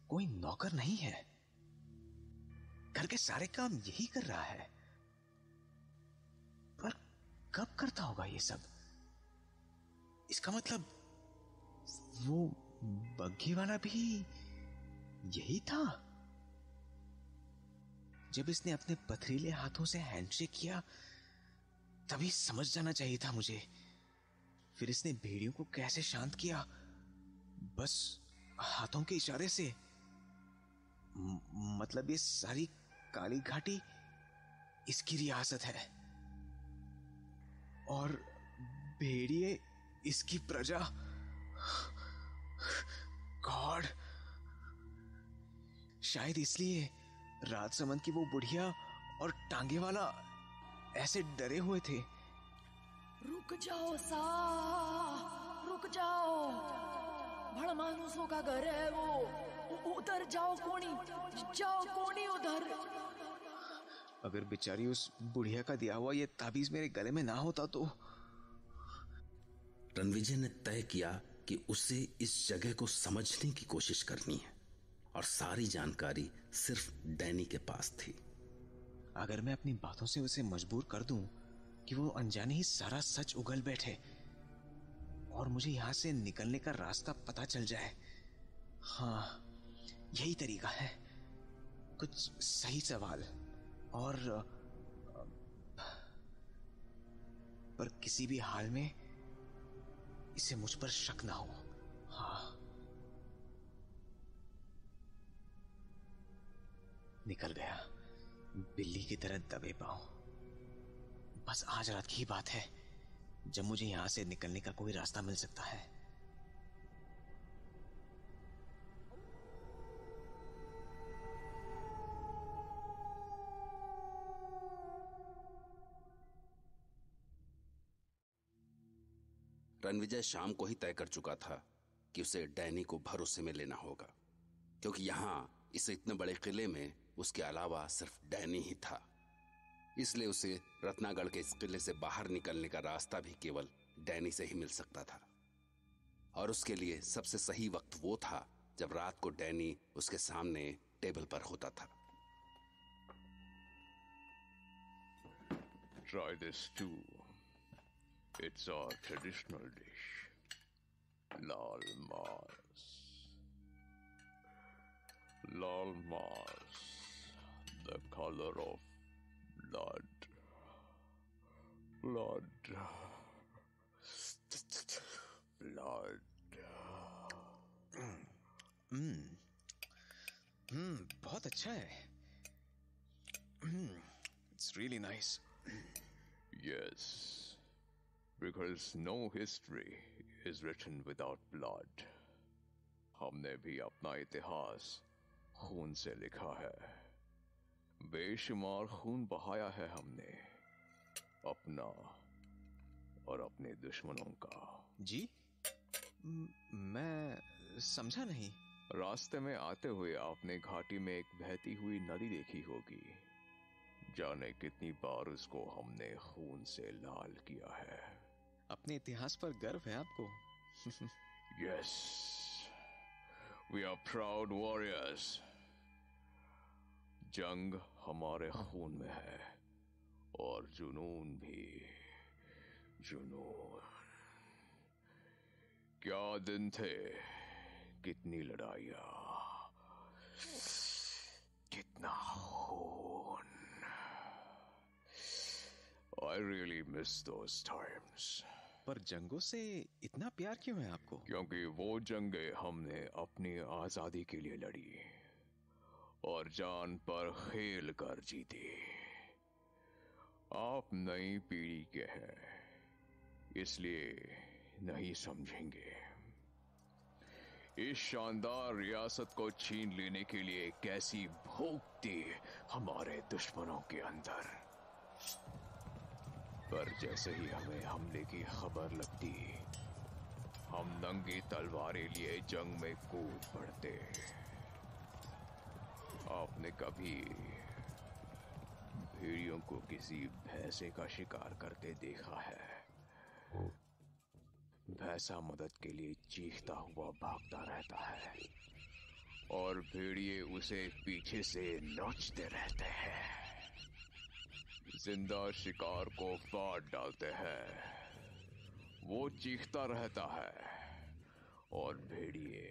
कोई नौकर नहीं है। घर के सारे काम यही कर रहा है। पर कब करता होगा ये सब? इसका मतलब वो बग्घी वाला भी यही था। जब इसने अपने पथरीले हाथों से हैंडशेक किया तभी समझ जाना चाहिए था मुझे। फिर इसने भेड़ियों को कैसे शांत किया? बस हाथों के इशारे से। मतलब ये सारी काली घाटी इसकी रियासत है और भेड़िए इसकी प्रजा। गॉड, शायद इसलिए राजसमंद की वो बुढ़िया और टांगे वाला ऐसे डरे हुए थे। रुक जाओ सा, रुक जाओ। भड़ मानुसों का घर है वो। उधर जाओ कोनी, जाओ कोनी उधर। अगर बेचारी उस बुढ़िया का दिया हुआ ये ताबीज मेरे गले में ना होता तो। रणविजय ने तय किया कि उसे इस जगह को समझने की कोशिश करनी है और सारी जानकारी सिर्फ डैनी के पास थी। अगर मैं अपनी बातों से उसे मजबूर कर दूं कि वो अनजाने ही सारा सच उगल बैठे और मुझे यहां से निकलने का रास्ता पता चल जाए। हाँ, यही तरीका है। कुछ सही सवाल और पर किसी भी हाल में इसे मुझ पर शक ना हो। हाँ, निकल गया बिल्ली की तरह दबे पांव। बस आज रात की ही बात है जब मुझे यहां से निकलने का कोई रास्ता मिल सकता है। रणविजय शाम को ही तय कर चुका था कि उसे डैनी को भरोसे में लेना होगा, क्योंकि यहां इस इतने बड़े किले में उसके अलावा सिर्फ डैनी ही था। इसलिए उसे रत्नागढ़ के इस किले से बाहर निकलने का रास्ता भी केवल डैनी से ही मिल सकता था। और उसके लिए सबसे सही वक्त वो था जब रात को डैनी उसके सामने टेबल पर होता था। Try this too. It's our traditional dish. Lal Mas. Lal Mas. The color of blood. Blood. Blood. बहुत अच्छा है। It's really nice. Yes, because no history is written without blood. हमने भी अपना इतिहास खून से लिखा है। बेशुमार खून बहाया है हमने, अपना और अपने दुश्मनों का। जी? मैं समझा नहीं। रास्ते में आते हुए आपने घाटी में एक बहती हुई नदी देखी होगी। जाने कितनी बार उसको हमने खून से लाल किया है। अपने इतिहास पर गर्व है आपको। Yes, we are proud warriors. जंग हमारे खून में है और जुनून भी, जुनून। क्या दिन थे, कितनी लड़ाइयां, कितना खून। I really miss those times. पर जंगों से इतना प्यार क्यों है आपको? क्योंकि वो जंगें हमने अपनी आजादी के लिए लड़ी और जान पर खेल कर जीती। आप नई पीढ़ी के हैं, इसलिए नहीं समझेंगे। इस शानदार रियासत को छीन लेने के लिए कैसी भूख थी हमारे दुश्मनों के अंदर। पर जैसे ही हमें हमले की खबर लगती, हम नंगी तलवारें लिए जंग में कूद पड़ते। आपने कभी भेड़ियों को किसी भैंसे का शिकार करते देखा है? भैंसा मदद के लिए चीखता हुआ भागता रहता है और भेड़िए उसे पीछे से नोचते रहते हैं। जिंदा शिकार को फाड़ डालते हैं, वो चीखता रहता है और भेड़िए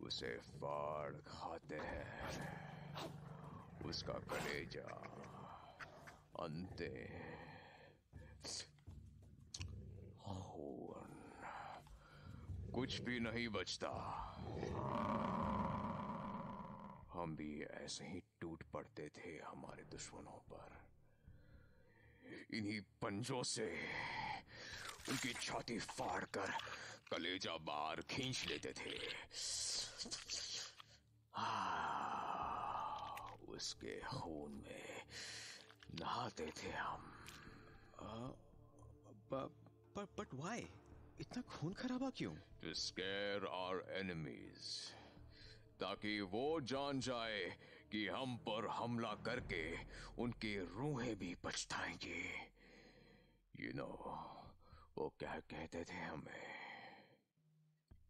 उसे फाड़ खाते हैं। उसका कलेजा, अंते, खून, कुछ भी नहीं बचता। हम भी ऐसे ही टूट पड़ते थे हमारे दुश्मनों पर। इन्हीं पंजों से उनकी छाती फाड़कर कलेजा बाहर खींच लेते थे। उसके खून में नहाते थे हम। But why? इतना खून खराबा क्यों? To scare our enemies, ताकि वो जान जाए कि हम पर हमला करके उनके रूहें भी पछताएंगे। You know, वो क्या कहते थे हमें?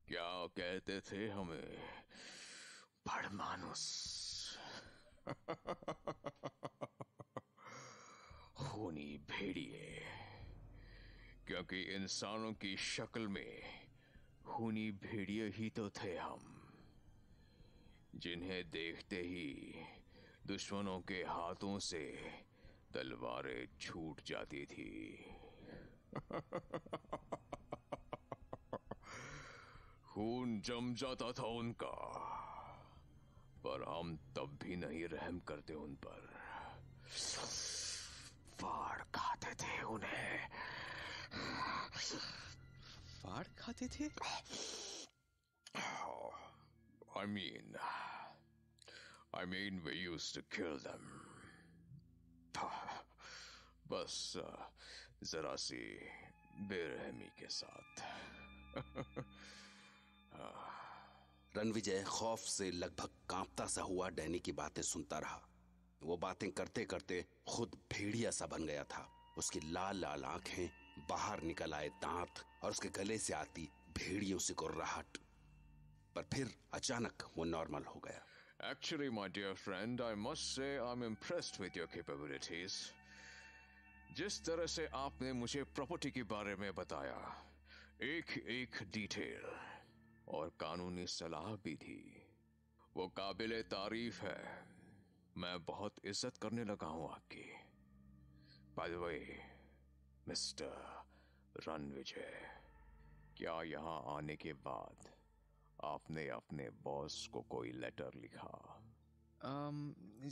क्या कहते थे हमें? बड़मानुस। खूनी भेड़िए। क्योंकि इंसानों की शक्ल में खूनी भेड़िए ही तो थे हम, जिन्हें देखते ही दुश्मनों के हाथों से तलवारें छूट जाती थी। खून जम जाता था उनका, पर हम तब भी नहीं रहम करते उन पर। फाड़ खाते थे उन्हें। फाड़ खाते थे? I mean we used to kill them. बस जरा सी बेरहमी के साथ। रणविजय खौफ से लगभग कांपता सा हुआ डैनी की बातें सुनता रहा। वो बातें करते करते खुद भेड़िया सा बन गया था। उसकी लाल लाल आंखें, बाहर निकल आए दांत और उसके गले से आती भेड़ियों से गुर्राहट। पर फिर अचानक वो नॉर्मल हो गया। Actually, my dear friend, I must say I'm impressed with your capabilities. जिस तरह से आपने मुझे प्रॉपर्टी के बारे में बताया, एक एक डिटेल और कानूनी सलाह भी थी, वो काबिले तारीफ है। मैं बहुत इज्जत करने लगा हूं आपकी। By the way, mister Ranvijay, क्या यहाँ आने के बाद आपने अपने बॉस को कोई लेटर लिखा?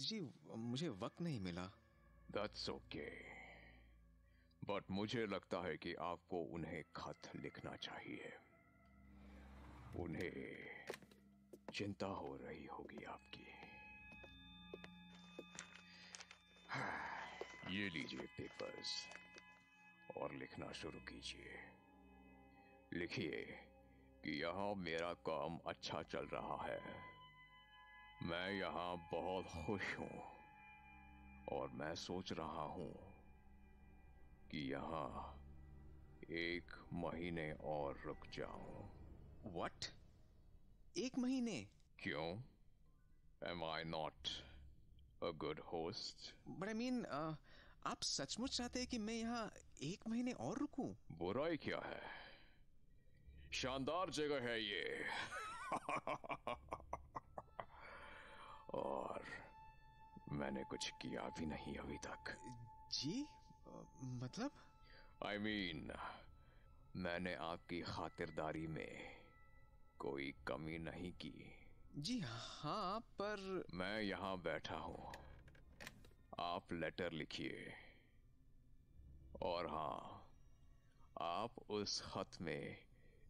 जी मुझे वक्त नहीं मिला। That's okay. बट मुझे लगता है कि आपको उन्हें खत लिखना चाहिए। उन्हें चिंता हो रही होगी आपकी। ये लीजिए पेपर्स और लिखना शुरू कीजिए। लिखिए कि यहाँ मेरा काम अच्छा चल रहा है, मैं यहाँ बहुत खुश हूँ और मैं सोच रहा हूँ कि यहाँ 1 महीने और रुक जाऊं। व्हाट? 1 महीने? क्यों? Am I not a good host? But I mean आप सचमुच चाहते हैं कि मैं यहाँ 1 महीने और रुकूं? बुराई क्या है? शानदार जगह है ये। और मैंने कुछ किया भी नहीं अभी तक। जी मतलब? I mean, मैंने आपकी खातिरदारी में कोई कमी नहीं की। जी हाँ, पर मैं यहां बैठा हूं, आप लेटर लिखिए। और हाँ, आप उस खत में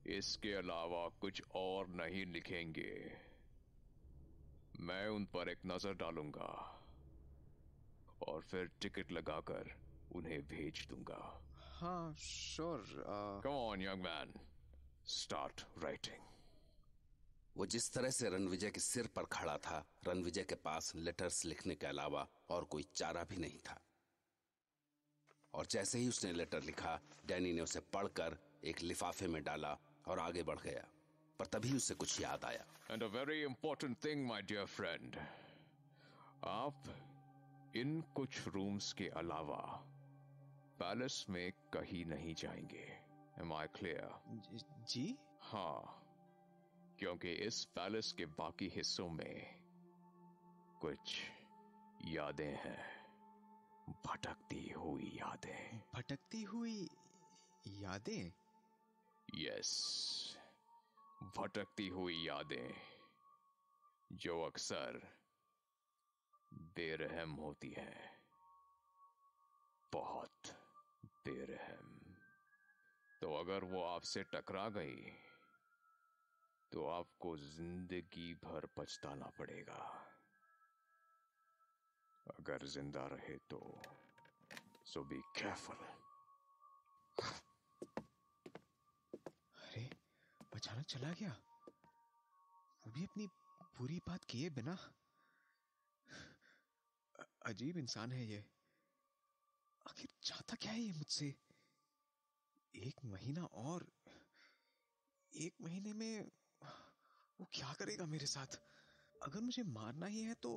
इसके अलावा कुछ और नहीं लिखेंगे। मैं उन पर एक नजर डालूंगा और फिर टिकट लगाकर उन्हें भेज दूंगा। हाँ sure. Come on, young man, start writing. वो जिस तरह से रणविजय के सिर पर खड़ा था, रणविजय के पास लेटर्स लिखने के अलावा और कोई चारा भी नहीं था। और जैसे ही उसने लेटर लिखा, डैनी ने उसे पढ़कर एक लिफाफे में डाला और आगे बढ़ गया। पर तभी उसे कुछ याद आया। And a very important thing, my dear friend. आप इन कुछ रूम्स के अलावा पैलेस में कहीं नहीं जाएंगे। Am I clear? जी? हाँ, क्योंकि इस पैलेस के बाकी हिस्सों में कुछ यादें हैं, भटकती हुई यादें। भटकती हुई यादें? यस, भटकती हुई यादें जो अक्सर बेरहम होती हैं, बहुत बेरहम। तो अगर वो आपसे टकरा गई तो आपको जिंदगी भर पछताना पड़ेगा। अगर जिंदा रहे तो सो बी केयरफुल। अरे अचानक चला गया, वो भी अपनी पूरी बात किए बिना। अजीब इंसान है ये। आखिर चाहता क्या है ये मुझसे? 1 महीना और, 1 महीने में वो क्या करेगा मेरे साथ? अगर मुझे मारना ही है तो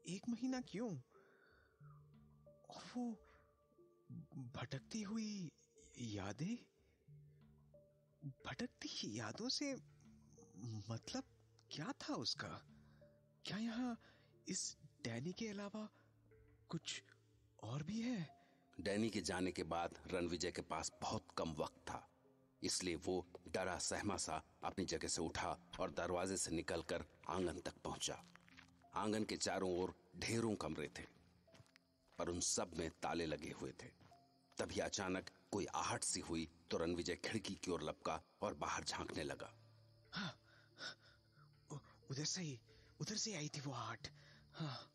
1 महीना क्यों? और वो भटकती हुई यादें, भटकती यादों से मतलब क्या था उसका? क्या यहाँ इस डैनी के अलावा कुछ और भी है? डैनी के जाने के बाद रणविजय के पास बहुत कम वक्त था, इसलिए वो डरा सहमा सा अपनी जगह से उठा और दरवाजे से निकलकर आंगन तक पहुंचा। आंगन के चारों ओर ढेरों कमरे थे, पर उन सब में ताले लगे हुए थे। तभी अचानक कोई आहट सी हुई तो रणविजय खिड़की की ओर लपका और बाहर झांकने लगा। हाँ, उधर से आई थी वो आहट। हाँ,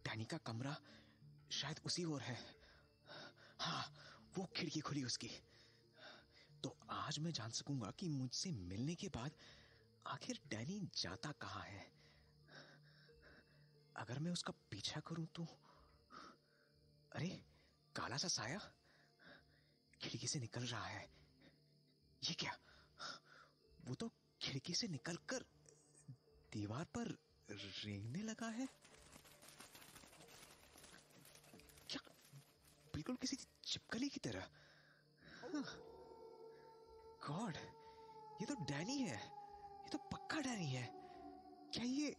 डैनी का कमरा शायद उसी ओर है। हाँ, वो खिड़की खुली उसकी। तो आज मैं जान सकूंगा कि मुझसे मिलने के बाद आखिर डैनी जाता कहाँ है। अगर मैं उसका पीछा करूं तो, अरे काला सा साया खिड़की से निकल रहा है। ये क्या? वो तो खिड़की से निकलकर दीवार पर रेंगने लगा है। क्या? बिल्कुल किसी छिपकली की तरह। गॉड, ये तो डैनी है। ये तो पक्का डैनी है। क्या ये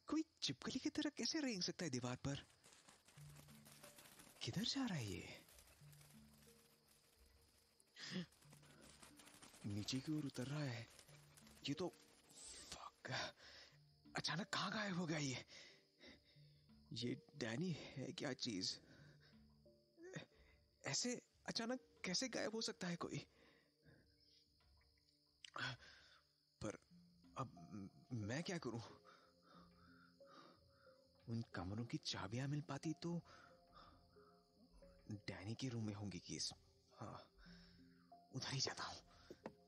कोई छिपकली की तरह कैसे रेंग सकता है दीवार पर? किधर जा रहा है ये? नीचे की ओर उतर रहा है। ये तो फक, अचानक कहां गायब हो गया ये? ये डैनी है क्या चीज? ऐसे अचानक कैसे गायब हो सकता है कोई? पर अब मैं क्या करूं? उन कमरों की चाबियां मिल पाती तो डैनी के रूम में होंगी कीज। हाँ, उधर ही जाता हूं।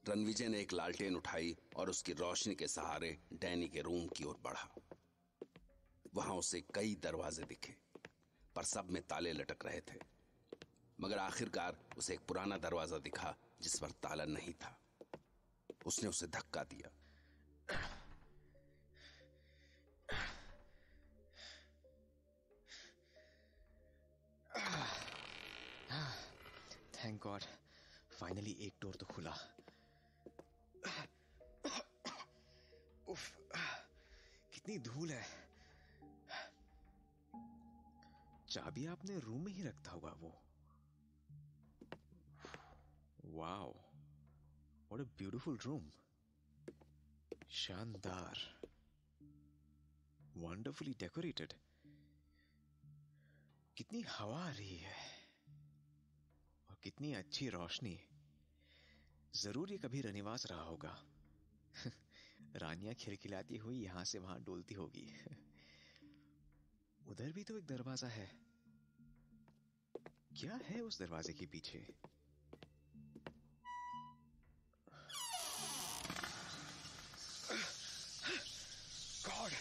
रणविजय ने एक लालटेन उठाई और उसकी रोशनी के सहारे डैनी के रूम की ओर बढ़ा। वहां उसे कई दरवाजे दिखे, पर सब में ताले लटक रहे थे। मगर आखिरकार उसे एक पुराना दरवाजा दिखा जिस पर ताला नहीं था। उसने उसे धक्का दिया। थैंक गॉड, फाइनली एक डोर तो खुला। उफ, कितनी धूल है। चाबी आपने रूम में ही रखा होगा वो। Wow, what a beautiful room. शानदार, वंडरफुली डेकोरेटेड। कितनी हवा आ रही है और कितनी अच्छी रोशनी। जरूर ये कभी रनिवास रहा होगा। रानियां खिलखिलाती हुई यहां से वहां डोलती होगी। उधर भी तो एक दरवाजा है। क्या है उस दरवाजे के पीछे? गॉड,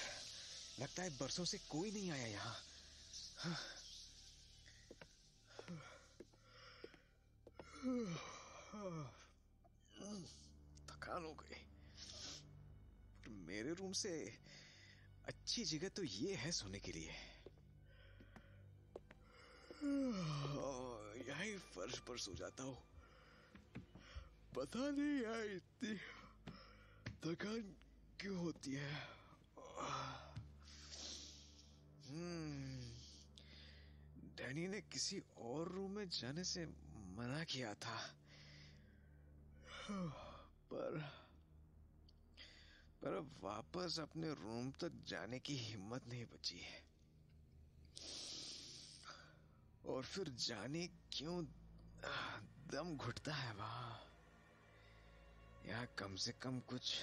लगता है बरसों से कोई नहीं आया यहां। थकान हो गई। मेरे रूम से अच्छी जगह तो ये है सोने के लिए। यही फर्श पर सो जाता हूं। पता नहीं यार इतनी थकान क्यों होती है। डैनी ने किसी और रूम में जाने से मना किया था, पर अब वापस अपने रूम तक जाने की हिम्मत नहीं बची है। और फिर जाने क्यों दम घुटता है वहां। यहाँ कम से कम कुछ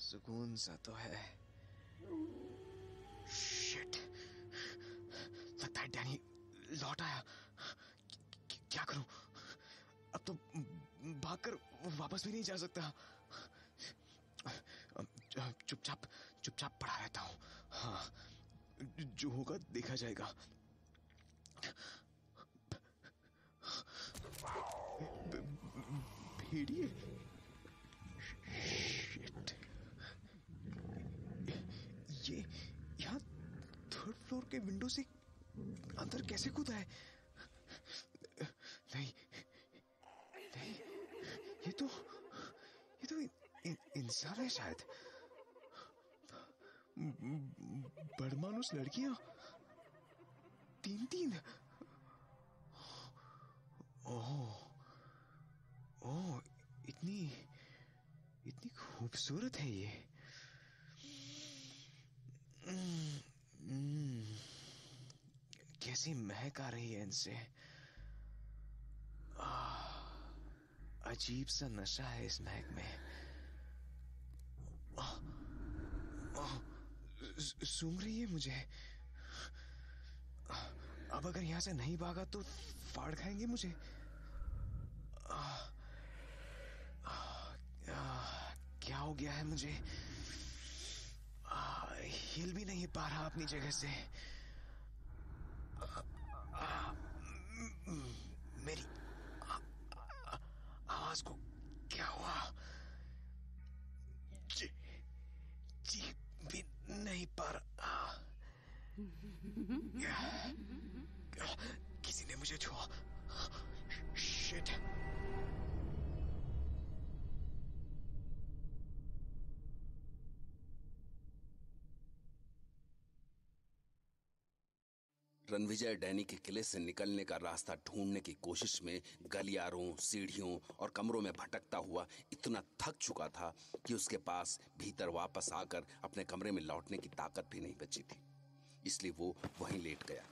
सुकून सा तो है। शिट, लगता है डैनी लौट आया। क्या करूं? अब तो भागकर वापस भी नहीं जा सकता। चुपचाप पड़ा रहता हूं। हाँ, जो होगा देखा जाएगा। भेड़िए, शिट, ये यहाँ थर्ड फ्लोर के विंडो से अंदर कैसे कूदा है? नहीं, ये तो इंसान है शायद। बदमानुस लड़कियां 3-3। ओह, इतनी खूबसूरत है ये। कैसी महक आ रही है इनसे। अजीब सा नशा है इस महक में। सूंघ रही है मुझे। अब अगर यहां से नहीं भागा तो फाड़ खाएंगे मुझे। क्या हो गया है मुझे? हिल भी नहीं पा रहा अपनी जगह से। मेरी आवाज को क्या हुआ? जी भी नहीं पा रहा। किसी ने मुझे छुआ। शिट। रणविजय डैनी के किले से निकलने का रास्ता ढूंढने की कोशिश में गलियारों, सीढ़ियों और कमरों में भटकता हुआ इतना थक चुका था कि उसके पास भीतर वापस आकर अपने कमरे में लौटने की ताकत भी नहीं बची थी। इसलिए वो वहीं लेट गया।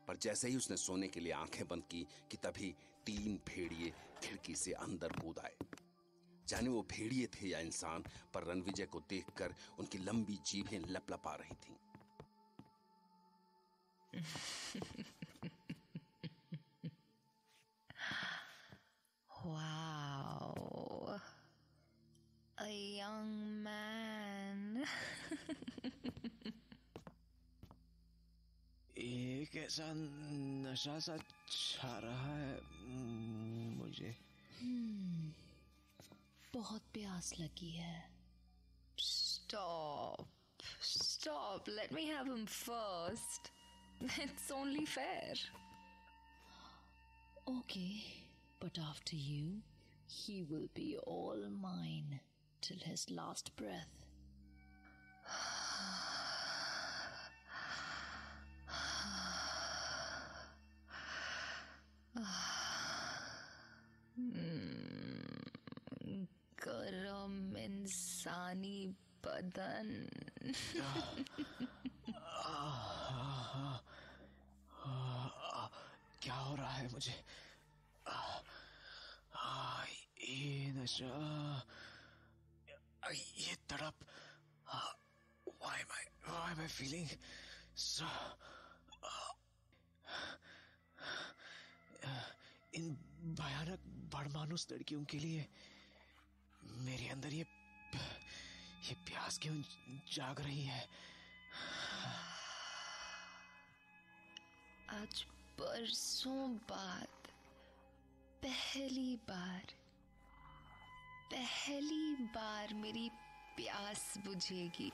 पर जैसे ही उसने सोने के लिए आंखें बंद की कि तभी 3 भेड़िए खिड़की से अंदर कूद आए। जाने वो भेड़िए थे या इंसान, पर रणविजय को देखकर उनकी लंबी जीभें लपलपा रही थीं। Wow, a young man. ये कैसा नशा सा छा रहा है मुझे। बहुत प्यास लगी है। Stop. Stop. Let me have him first. It's only fair. Okay, but after you, he will be all mine till his last breath. गरम इंसानी बदन। क्या हो रहा है मुझे? ये नशा, ये तड़प। Why am I feeling so? इन भयानक बड़मानुस लड़कियों के लिए मेरे अंदर ये प्यास क्यों जाग रही है? आज बरसों बाद पहली बार मेरी प्यास बुझेगी।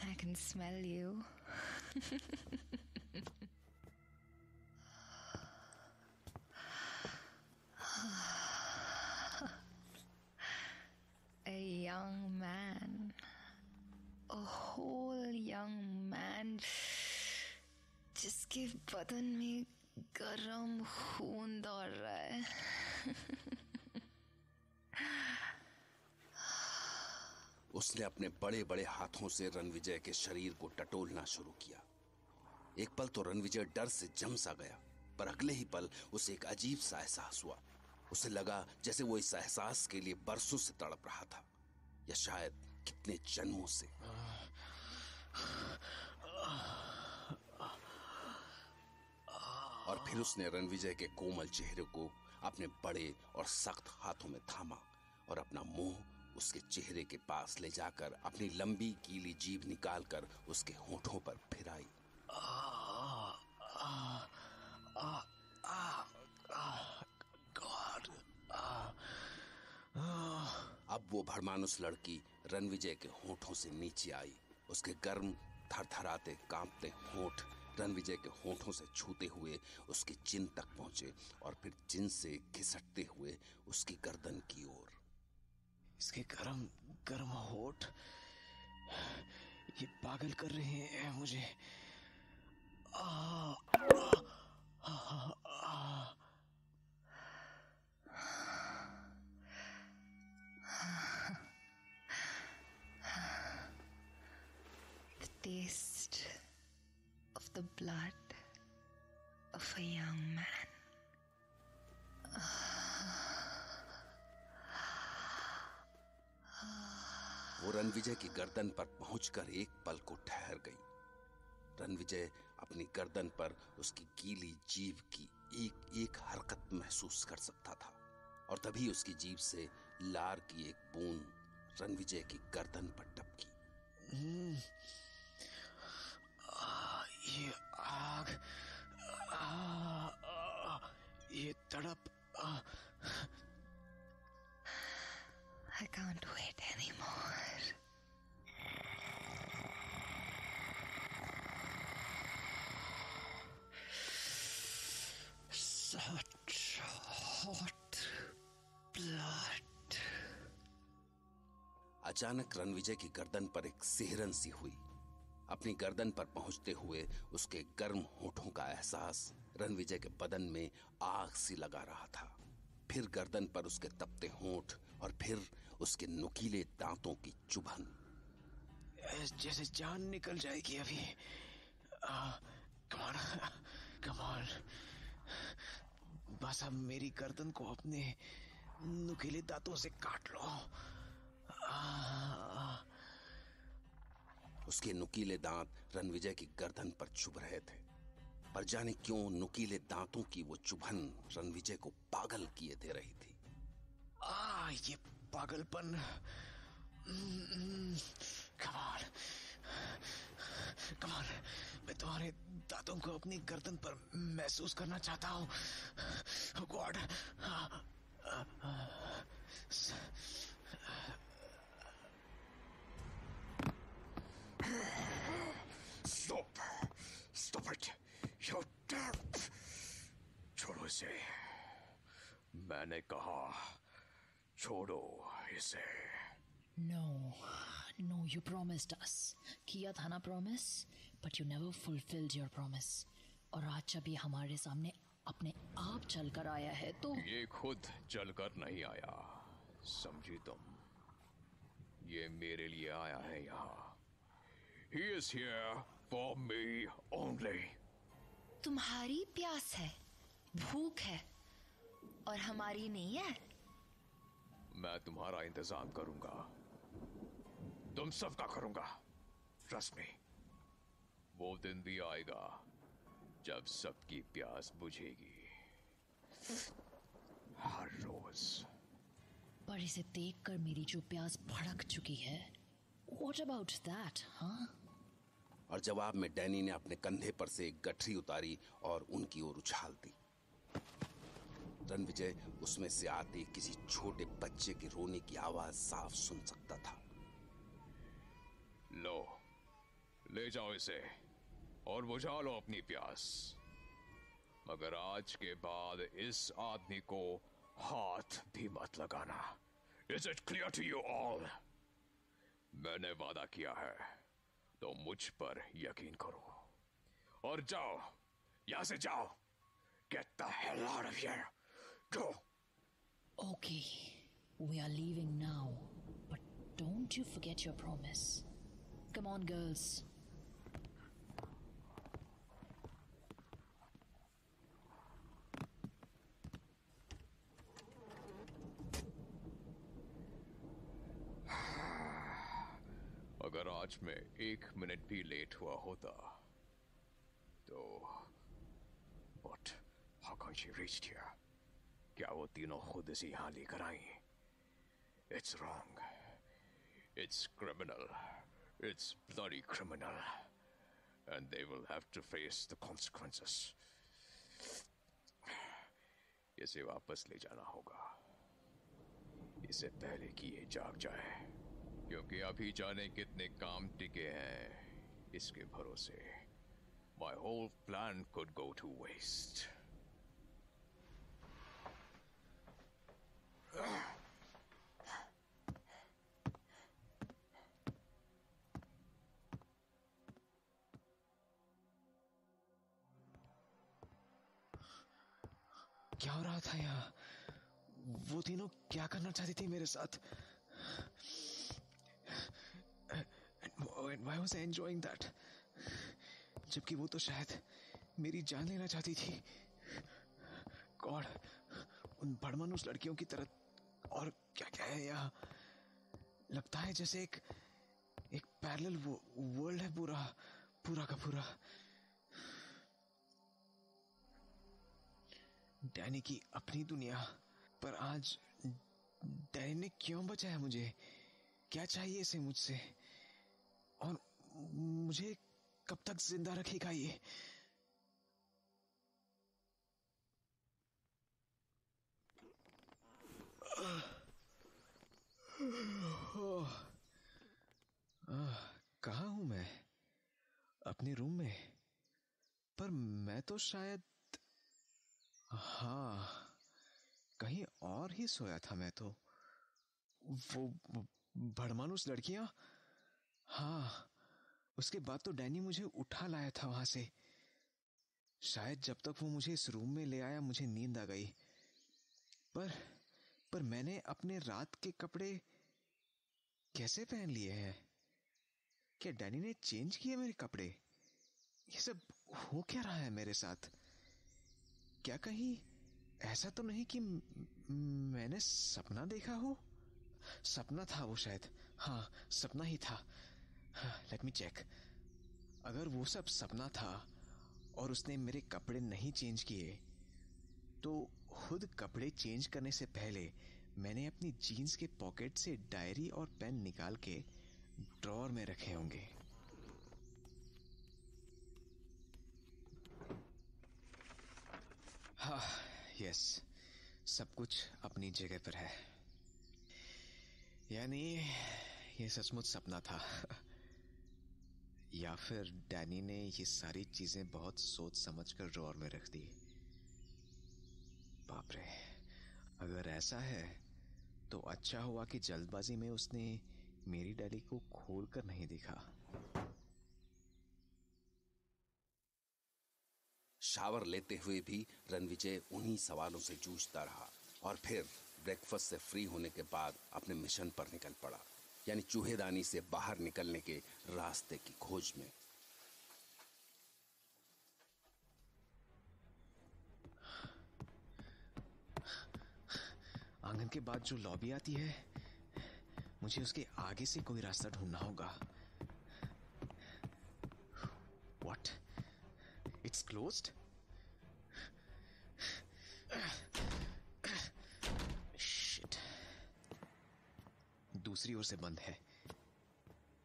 I can smell you. A young man, a whole young man, जिसके बदन में गरम खून दौड़ रहा है। उसने अपने बड़े बड़े हाथों से रणविजय के शरीर को टटोलना शुरू किया। एक पल तो रणविजय डर से जम सा गया, पर अगले ही पल उसे एक अजीब सा एहसास हुआ। उसे लगा जैसे वो इस एहसास के लिए बरसों से तड़प रहा था, या शायद कितने जन्मों से। और फिर उसने रणविजय के कोमल चेहरे को अपने बड़े और सख्त हाथों में थामा और अपना मुंह उसके चेहरे के पास ले जाकर अपनी लंबी गीली जीभ निकालकर उसके होठों पर फिराई। अब वो भड़मानुस लड़की रणविजय के होठों से नीचे आई। उसके गर्म थरथराते कांपते होठ रणविजय के होठों से छूते हुए उसके चिन तक पहुंचे और फिर चिन से घिसटते हुए उसकी गर्दन की ओर। इसके गरम गरम होठ ये पागल कर रहे हैं मुझे। The taste of the blood of a young man. वो रणविजय की गर्दन पर पहुंचकर एक पल को ठहर गई। रणविजय अपनी गर्दन पर उसकी गीली जीभ की एक एक हरकत महसूस कर सकता था, और तभी उसकी जीभ से लार की एक बूंद रणविजय की गर्दन पर टपकी। ये आग, ये तड़प। I can't wait anymore. Such hot blood. अचानक रणविजय की गर्दन पर एक सिहरन सी हुई। अपनी गर्दन पर पहुंचते हुए उसके गर्म होठों का एहसास रणविजय के बदन में आग सी लगा रहा था। फिर गर्दन पर उसके तपते होंठ और फिर उसके नुकीले दांतों की चुभन। जैसे जान निकल जाएगी अभी। कमाल, बस अब मेरी गर्दन को अपने नुकीले दांतों से काट लो। उसके नुकीले दांत रणविजय की गर्दन पर चुभ रहे थे, पर जाने क्यों नुकीले दांतों की वो चुभन रणविजय को पागल किए दे रही थी। ये पागलपन। कमाल, कमान, मैं तुम्हारे दांतों को अपनी गर्दन पर महसूस करना चाहता हूँ। God, stop it, you dirt. छोड़ो इसे, मैंने कहा छोड़ो इसे। No, you promised us. किया था ना promise, but you never fulfilled your promise. और आज जब ये हमारे सामने अपने आप चलकर आया है तो ये खुद चलकर नहीं आया, समझी तुम? ये मेरे लिए आया है यहाँ। He is here for me only. तुम्हारी प्यास है, भूख है, और हमारी नहीं है। मैं तुम्हारा इंतजाम करूंगा, तुम सबका करूंगा। ट्रस्ट मी, वो दिन भी आएगा जब सबकी प्यास बुझेगी, हर रोज। पर इसे देखकर मेरी जो प्यास भड़क चुकी है, What about that, हाँ? और जवाब में डैनी ने अपने कंधे पर से एक गठरी उतारी और उनकी ओर उछाल दी। रणविजय उसमें से आते किसी छोटे बच्चे के रोने की आवाज साफ सुन सकता था। लो, ले जाओ इसे और बुझा लो अपनी प्यास, मगर आज के बाद इस आदमी को हाथ भी मत लगाना। Is it clear to you all? मैंने वादा किया है तो मुझ पर यकीन करो और जाओ, यहां से जाओ। Get the hell out of here. Go. Okay, we are leaving now, but don't you forget your promise. Come on, girls. अगर आज मैं 1 मिनट भी लेट हुआ होता तो But how come she reached here? क्या वो तीनों खुद इसे यहाँ लेकर आई? It's wrong. It's criminal. It's bloody criminal. And they will have to face the consequences. इसे वापस ले जाना होगा, इससे पहले कि ये जाग जाए, क्योंकि अभी जाने कितने काम टिके हैं इसके भरोसे। My whole plan could go to waste. क्या हो रहा था यहाँ? वो तीनों क्या करना चाहती थी मेरे साथ? And why was I enjoying that? जबकि वो तो शायद मेरी जान लेना चाहती थी। गॉड, उन बड़मनुष्य लड़कियों की तरह और क्या क्या है यहाँ? लगता है जैसे एक पैरेलल वर्ल्ड है पूरा का पूरा। डैनी की अपनी दुनिया, पर आज डैनी ने क्यों बचाया मुझे? क्या चाहिए इसे मुझसे? और मुझे कब तक जिंदा रखेगा ये? कहाँ हूं मैं? अपने रूम में? पर मैं तो शायद, हाँ, कहीं और ही सोया था मैं तो। वो बड़मानुस लड़कियां, हाँ, उसके बाद तो डैनी मुझे उठा लाया था वहां से। शायद जब तक वो मुझे इस रूम में ले आया मुझे नींद आ गई। पर मैंने अपने रात के कपड़े कैसे पहन लिए हैं? क्या डैनी ने चेंज किए मेरे कपड़े? ये सब हो क्या रहा है मेरे साथ? क्या कहीं ऐसा तो नहीं कि मैंने सपना देखा हो? सपना था वो शायद, हाँ, सपना ही था। Let me check. अगर वो सब सपना था और उसने मेरे कपड़े नहीं चेंज किए, तो खुद कपड़े चेंज करने से पहले मैंने अपनी जीन्स के पॉकेट से डायरी और पेन निकाल के ड्रॉअर में रखे होंगे। हाँ, यस, सब कुछ अपनी जगह पर है। यानी ये सचमुच सपना था या फिर डैनी ने ये सारी चीजें बहुत सोच समझकर ड्रॉअर में रख दी। बाप रे, अगर ऐसा है तो अच्छा हुआ कि जल्दबाजी में उसने मेरी डायरी को खोलकर नहीं देखा। शावर लेते हुए भी रणविजय उन्हीं सवालों से जूझता रहा और फिर ब्रेकफास्ट से फ्री होने के बाद अपने मिशन पर निकल पड़ा, यानी चूहेदानी से बाहर निकलने के रास्ते की खोज में। आंगन के बाद जो लॉबी आती है, मुझे उसके आगे से कोई रास्ता ढूंढना होगा। What? It's closed? Shit. दूसरी ओर से बंद है।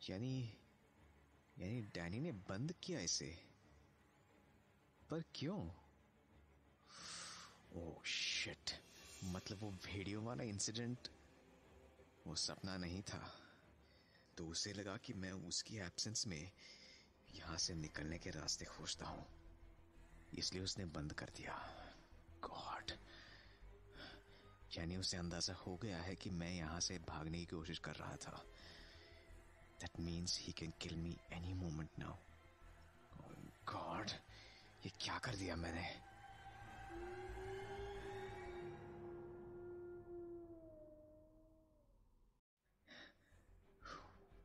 यानी डैनी ने बंद किया इसे। पर क्यों? ओह शिट, मतलब वो वीडियो वाला इंसिडेंट वो सपना नहीं था। तो उसे लगा कि मैं उसकी एब्सेंस में यहां से निकलने के रास्ते खोजता हूं, इसलिए उसने बंद कर दिया। गॉड, यानी उसे अंदाजा हो गया है कि मैं यहां से भागने की कोशिश कर रहा था। That means he can kill me any moment now. God, ये क्या कर दिया मैंने?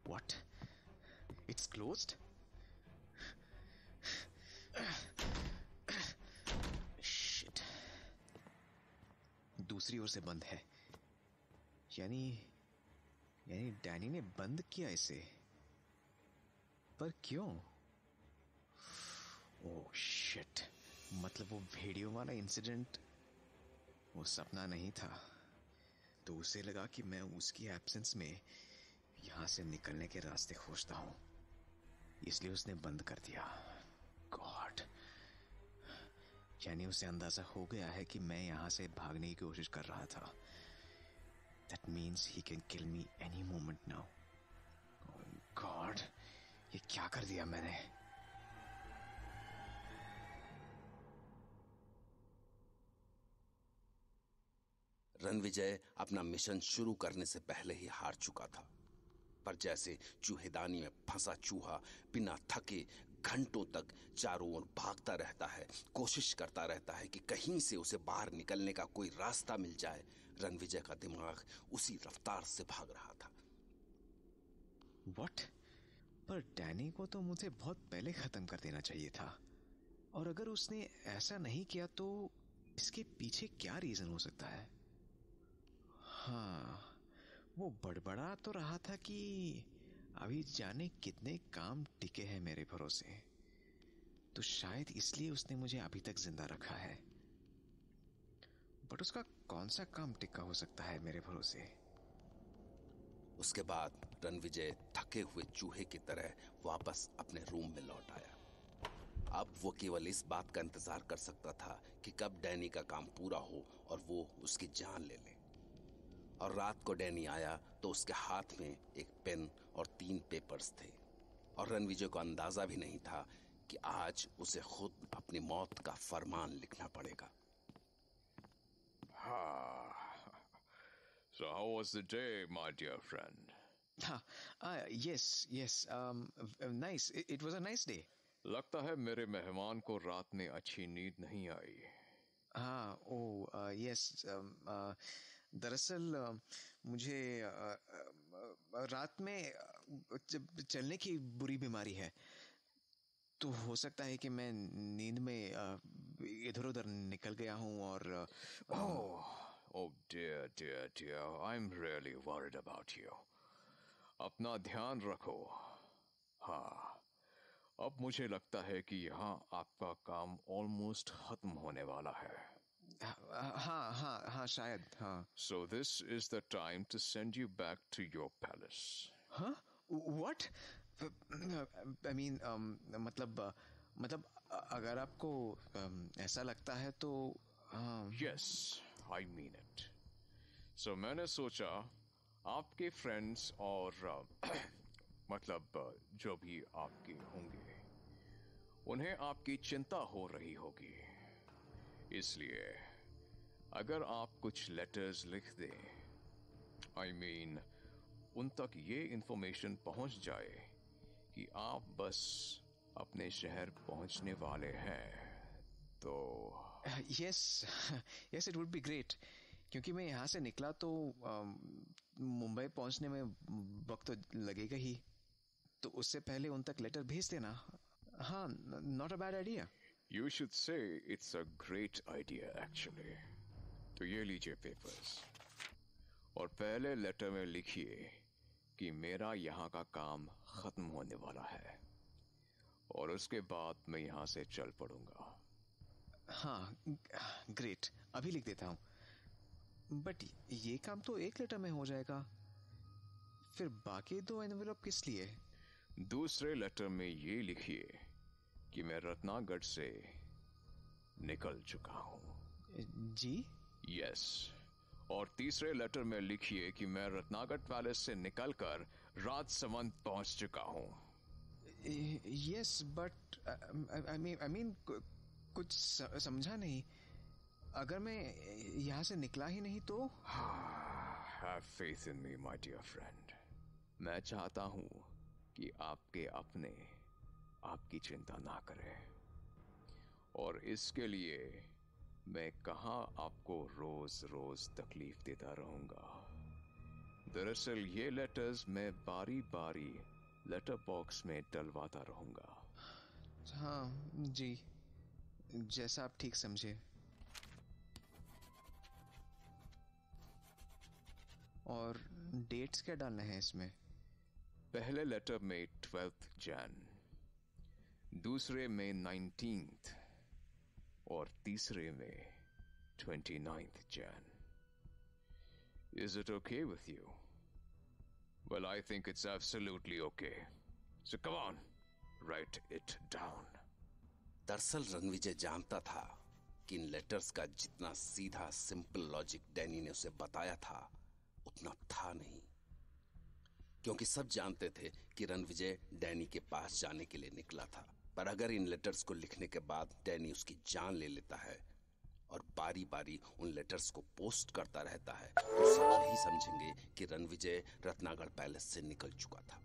What? It's closed? Shit. दूसरी ओर से बंद है। यानी डैनी ने बंद किया इसे। पर क्यों? ओह शिट, मतलब वो वीडियो वाला इंसिडेंट वो सपना नहीं था। तो उसे लगा कि मैं उसकी एब्सेंस में यहां से निकलने के रास्ते खोजता हूं, इसलिए उसने बंद कर दिया। गॉड, यानी उसे अंदाजा हो गया है कि मैं यहां से भागने की कोशिश कर रहा था। That means he can kill me any moment now. God, ये क्या कर दिया मैंने? रणविजय अपना मिशन शुरू करने से पहले ही हार चुका था, पर जैसे चूहेदानी में फंसा चूहा बिना थके घंटों तक चारों ओर भागता रहता है, कोशिश करता रहता है कि कहीं से उसे बाहर निकलने का कोई रास्ता मिल जाए, रणविजय का दिमाग उसी रफ्तार से भाग रहा था। What? पर डैनी को तो मुझे बहुत पहले खत्म कर देना चाहिए था, और अगर उसने ऐसा नहीं किया तो इसके पीछे क्या रीजन हो सकता है? हाँ, वो बड़बड़ा तो रहा था कि अभी जाने कितने काम टिके हैं मेरे भरोसे, तो शायद इसलिए उसने मुझे अभी तक जिंदा रखा है। बट उसका कौन सा काम टिका हो सकता है मेरे भरोसे? उसके बाद रणविजय थके हुए चूहे की तरह वापस अपने रूम में लौट आया। अब वो केवल इस बात का इंतजार कर सकता था कि कब डैनी का काम पूरा हो और वो उसकी जान ले ले। और रात को डैनी आया तो उसके हाथ में एक पेन और 3 पेपर्स थे, और रणविजय को अंदाजा भी नहीं था कि आज उसे खुद अपनी मौत का फरमान लिखना पड़ेगा। So how was the day, my dear friend? Yes, nice. It was a nice day. लगता है मेरे मेहमान को रात में अच्छी नींद नहीं आई। यस, दरअसल मुझे रात में चलने की बुरी बीमारी है, तो हो सकता है कि मैं नींद में इधर उधर निकल गया हूं और Oh dear, I'm really worried about you. अपना ध्यान रखो। हाँ, अब मुझे लगता है कि यहाँ आपका काम ऑलमोस्ट खत्म होने वाला है। हाँ, शायद, हाँ। So this is the time to send you back to your palace. हाँ? What? I mean, मतलब अगर आपको ऐसा लगता है तो यस, आई मीन इट। सो मैंने सोचा आपके फ्रेंड्स और मतलब जो भी आपके होंगे उन्हें आपकी चिंता हो रही होगी, इसलिए अगर आप कुछ लेटर्स लिख दें, आई मीन उन तक ये इंफॉर्मेशन पहुंच जाए कि आप बस अपने शहर पहुंचने वाले हैं, तो yes yes, it would be great, क्योंकि मैं यहाँ से निकला तो मुंबई पहुंचने में वक्त तो लगेगा ही, तो उससे पहले उन तक लेटर भेज देना। हाँ, not a bad idea. You should say it's a great idea actually. तो ये लीजिए पेपर्स, और पहले लेटर में लिखिए कि मेरा यहाँ का काम खत्म होने वाला है और उसके बाद मैं यहाँ से चल पड़ूंगा। हाँ, ग्रेट, अभी लिख देता हूँ। बट ये काम तो एक लेटर में हो जाएगा, फिर बाकी 2 एनवेलप किस लिए? दूसरे लेटर में ये लिखिए कि मैं रत्नागढ़ से निकल चुका हूँ। जी? यस, और तीसरे लेटर में लिखिए कि मैं रत्नागढ़ पैलेस से निकलकर राजसमंद पहुंच चुका हूँ। यस, बट आई मीन कुछ समझा नहीं। अगर मैं यहाँ से निकला ही नहीं तो? Have faith in me, my dear friend. मैं चाहता हूँ कि आपके अपने आपकी चिंता ना करें, और इसके लिए मैं कहाँ आपको रोज रोज तकलीफ देता रहूंगा। दरअसल ये लेटर्स मैं बारी बारी लेटर बॉक्स में डलवाता रहूंगा। हाँ जी, जैसा आप ठीक समझे। और डेट्स क्या डालना है इसमें? पहले लेटर में 12th Jan, दूसरे में 19th और तीसरे में 29th Jan. Is it okay with you? Well, I think it's absolutely okay. So come on, write it down. दरअसल रणविजय जानता था कि इन लेटर्स का जितना सीधा सिंपल लॉजिक डैनी ने उसे बताया था उतना था नहीं, क्योंकि सब जानते थे कि रणविजय डैनी के पास जाने के लिए निकला था। पर अगर इन लेटर्स को लिखने के बाद डैनी उसकी जान ले लेता है और बारी बारी उन लेटर्स को पोस्ट करता रहता है, तो सब यही समझेंगे कि रणविजय रत्नागढ़ पैलेस से निकल चुका था।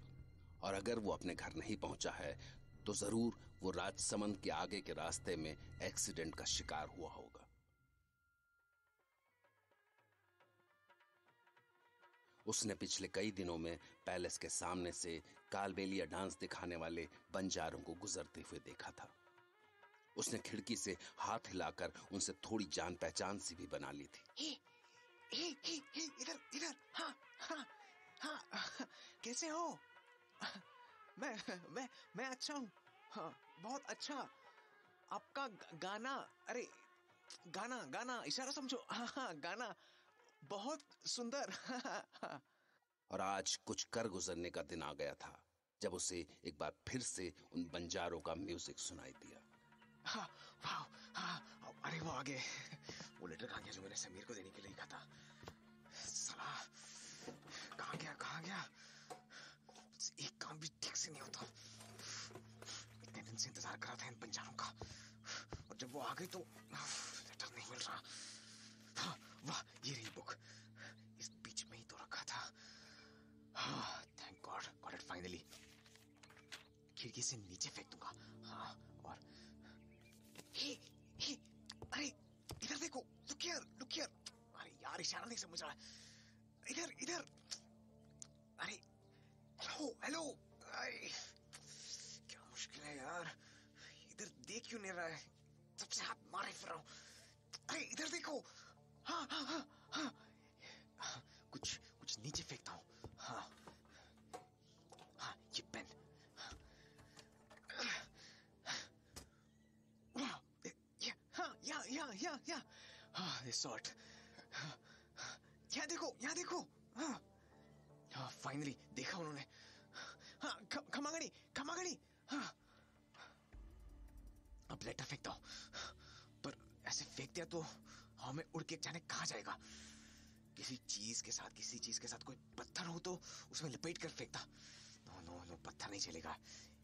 और अगर वो अपने घर नहीं पहुंचा है तो जरूर वो राजसमंद के आगे के रास्ते में एक्सीडेंट का शिकार हुआ होगा। उसने पिछले कई दिनों में पैलेस के सामने से कालबेलिया डांस दिखाने वाले बंजारों को गुजरते हुए देखा था। उसने खिड़की से हाथ हिलाकर उनसे थोड़ी जान पहचान सी भी बना ली थी। इधर इधर, हाँ हाँ हाँ, कैसे हो? मैं अच्छा हूँ, हाँ, बहुत अच्छा। आपका गाना, अरे गाना गाना, इशारा समझो, हाँ हाँ, गाना बहुत सुंदर। और आज कुछ कर गुजरने का दिन आ गया था जब उसे एक बार फिर से उन बंजारों का म्यूजिक सुनाई दिया। हाँ, वाह, हाँ, अरे वो आगे वो लेटर कहाँ गया जो मैंने समीर को देने के लिए कहा था? साला कहाँ गया? एक काम भी ठीक से नहीं होता। इतने दिन से इंतजार कर रहा था इन बंजारों का, और जब वो आ गई तो लेटर नहीं मिल रहा। हाँ, वाह, ये रही बुक, इस बीच में ही तो रखा था। हाँ, thank God, got it finally. खिड़की से नीचे फेंक दूंगा। हाँ, और हे, अरे इधर देखो, लुक हियर। अरे यार, इशारा नहीं समझ रहा। इधर, अरे हेलो, अरे क्या मुश्किल है यार, इधर देख क्यों नहीं रहा है? सबसे हाथ मारे फिर रहा हूँ। अरे इधर देखो, हाँ, कुछ नीचे फेंकता हूँ। हाँ, ये पेन, या, हाँ, ये सॉर्ट, यहाँ देखो, हाँ, फाइनली देखा उन्होंने। हाँ, खमागणी, हाँ, अब लेटर फेंकता हूँ, पर ऐसे फेंक दिया तो हमें उड़ के जाने कहाँ जाएगा। किसी चीज के साथ कोई पत्थर हो तो उसमें लपेट कर फेंकता। नो नो नो, पत्थर नहीं चलेगा।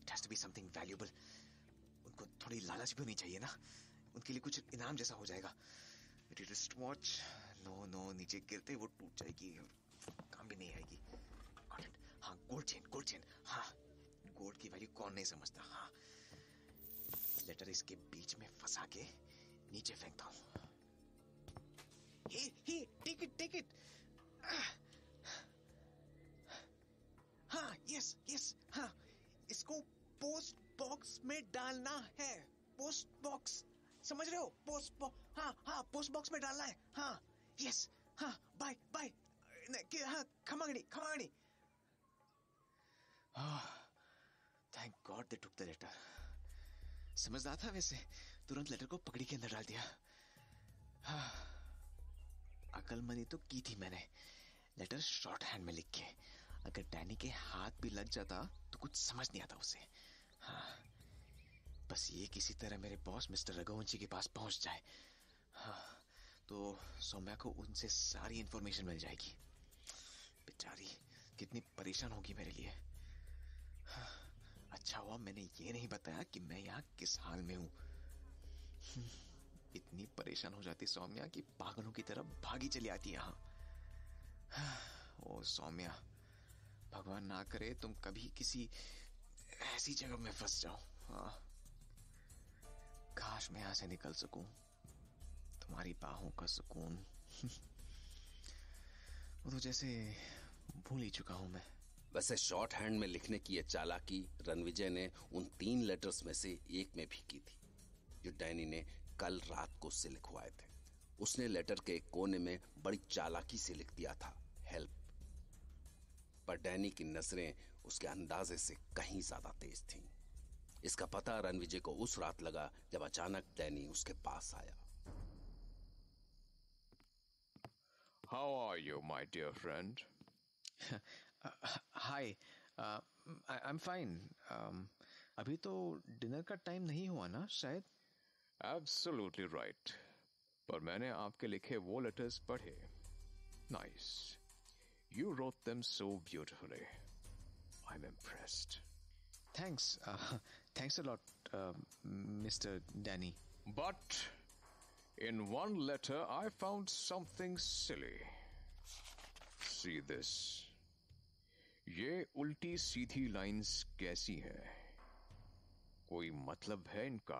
It has to be something valuable. उनको थोड़ी लालच भी होनी चाहिए ना, उनके लिए कुछ इनाम जैसा हो जाएगा। मेरी रिस्ट वॉच, नो नो, नीचे गिरते वो टूट जाएगी, काम भी नहीं आएगी। हाँ, गोल्ड चेन, हाँ, गोल्ड की वैल्यू कौन नहीं समझता। हाँ, लेटर इसके बीच में फंसा के नीचे फेंकता हूँ। हे, टेक इट। हाँ, यस, हाँ, इसको पोस्ट बॉक्स में डालना है। पोस्ट बॉक्स, समझ रहे हो? हाँ, पोस्ट बॉक्स में डालना है। हाँ, यस, हाँ, बाय। हाँ, खमागनी। Thank god they took the letter. समझदार था वैसे, तुरंत लेटर को पकड़ी के अंदर डाल दिया। हाँ, अकलमंदी तो की थी मैंने। लेटर शॉर्ट हैंड में लिख के, अगर डैनी के हाथ भी लग जाता तो कुछ समझ नहीं आता उसे। हाँ, बस ये किसी तरह मेरे बॉस मिस्टर रघुवंशी के पास पहुंच जाए, हाँ, तो सौम्या को उनसे सारी इंफॉर्मेशन मिल जाएगी। बेचारी कितनी परेशान होगी मेरे लिए। हाँ, अच्छा हुआ मैंने ये नहीं बताया कि मैं यहाँ किस हाल में हूँ। इतनी परेशान हो जाती सौम्या कि पागलों की तरह भागी चली आती यहाँ। ओ सौम्या, भगवान ना करे तुम कभी किसी ऐसी जगह में फंस जाओ। हाँ, काश मैं यहाँ से निकल सकूं, तुम्हारी बाहों का सुकून वो तो जैसे भूल ही चुका हूं मैं। वैसे शॉर्ट हैंड में लिखने की यह चालाकी रणविजय ने उन 3 लेटर्स में से एक में भी की थी, जो डैनी ने कल रात को उससे लिखवाए थे। उसने लेटर के एक कोने में बड़ी चालाकी से लिख दिया था, हेल्प। पर डैनी की नजरें उसके अंदाजे से कहीं ज्यादा तेज थीं। इसका पता रणविजय को उस रात लगा जब अचानक डैनी उसके पास आया। How are you, my dear friend? Hi, I'm fine. अभी तो डिनर का टाइम नहीं हुआ ना शायद? Absolutely right. पर मैंने आपके लिखे वो लेटर्स पढ़े। Nice. You wrote them so beautifully. I'm impressed. Thanks a lot, Mr. Danny. But in one letter I found something silly. See this. ये उल्टी सीधी लाइंस कैसी हैं? कोई मतलब है इनका?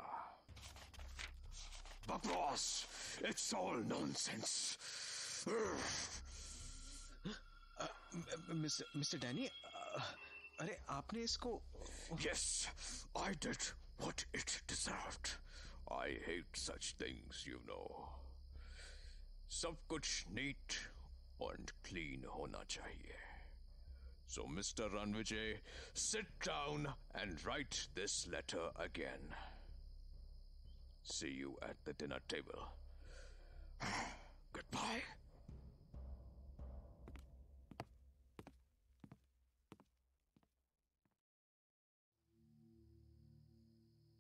बकवास! It's all nonsense. Mr. Danny, अरे आपने इसको... Yes, I did what it deserved. I hate such things, you know. सब कुछ neat and clean होना चाहिए. So, Mr. Ranvijay, sit down and write this letter again. See you at the dinner table. Goodbye.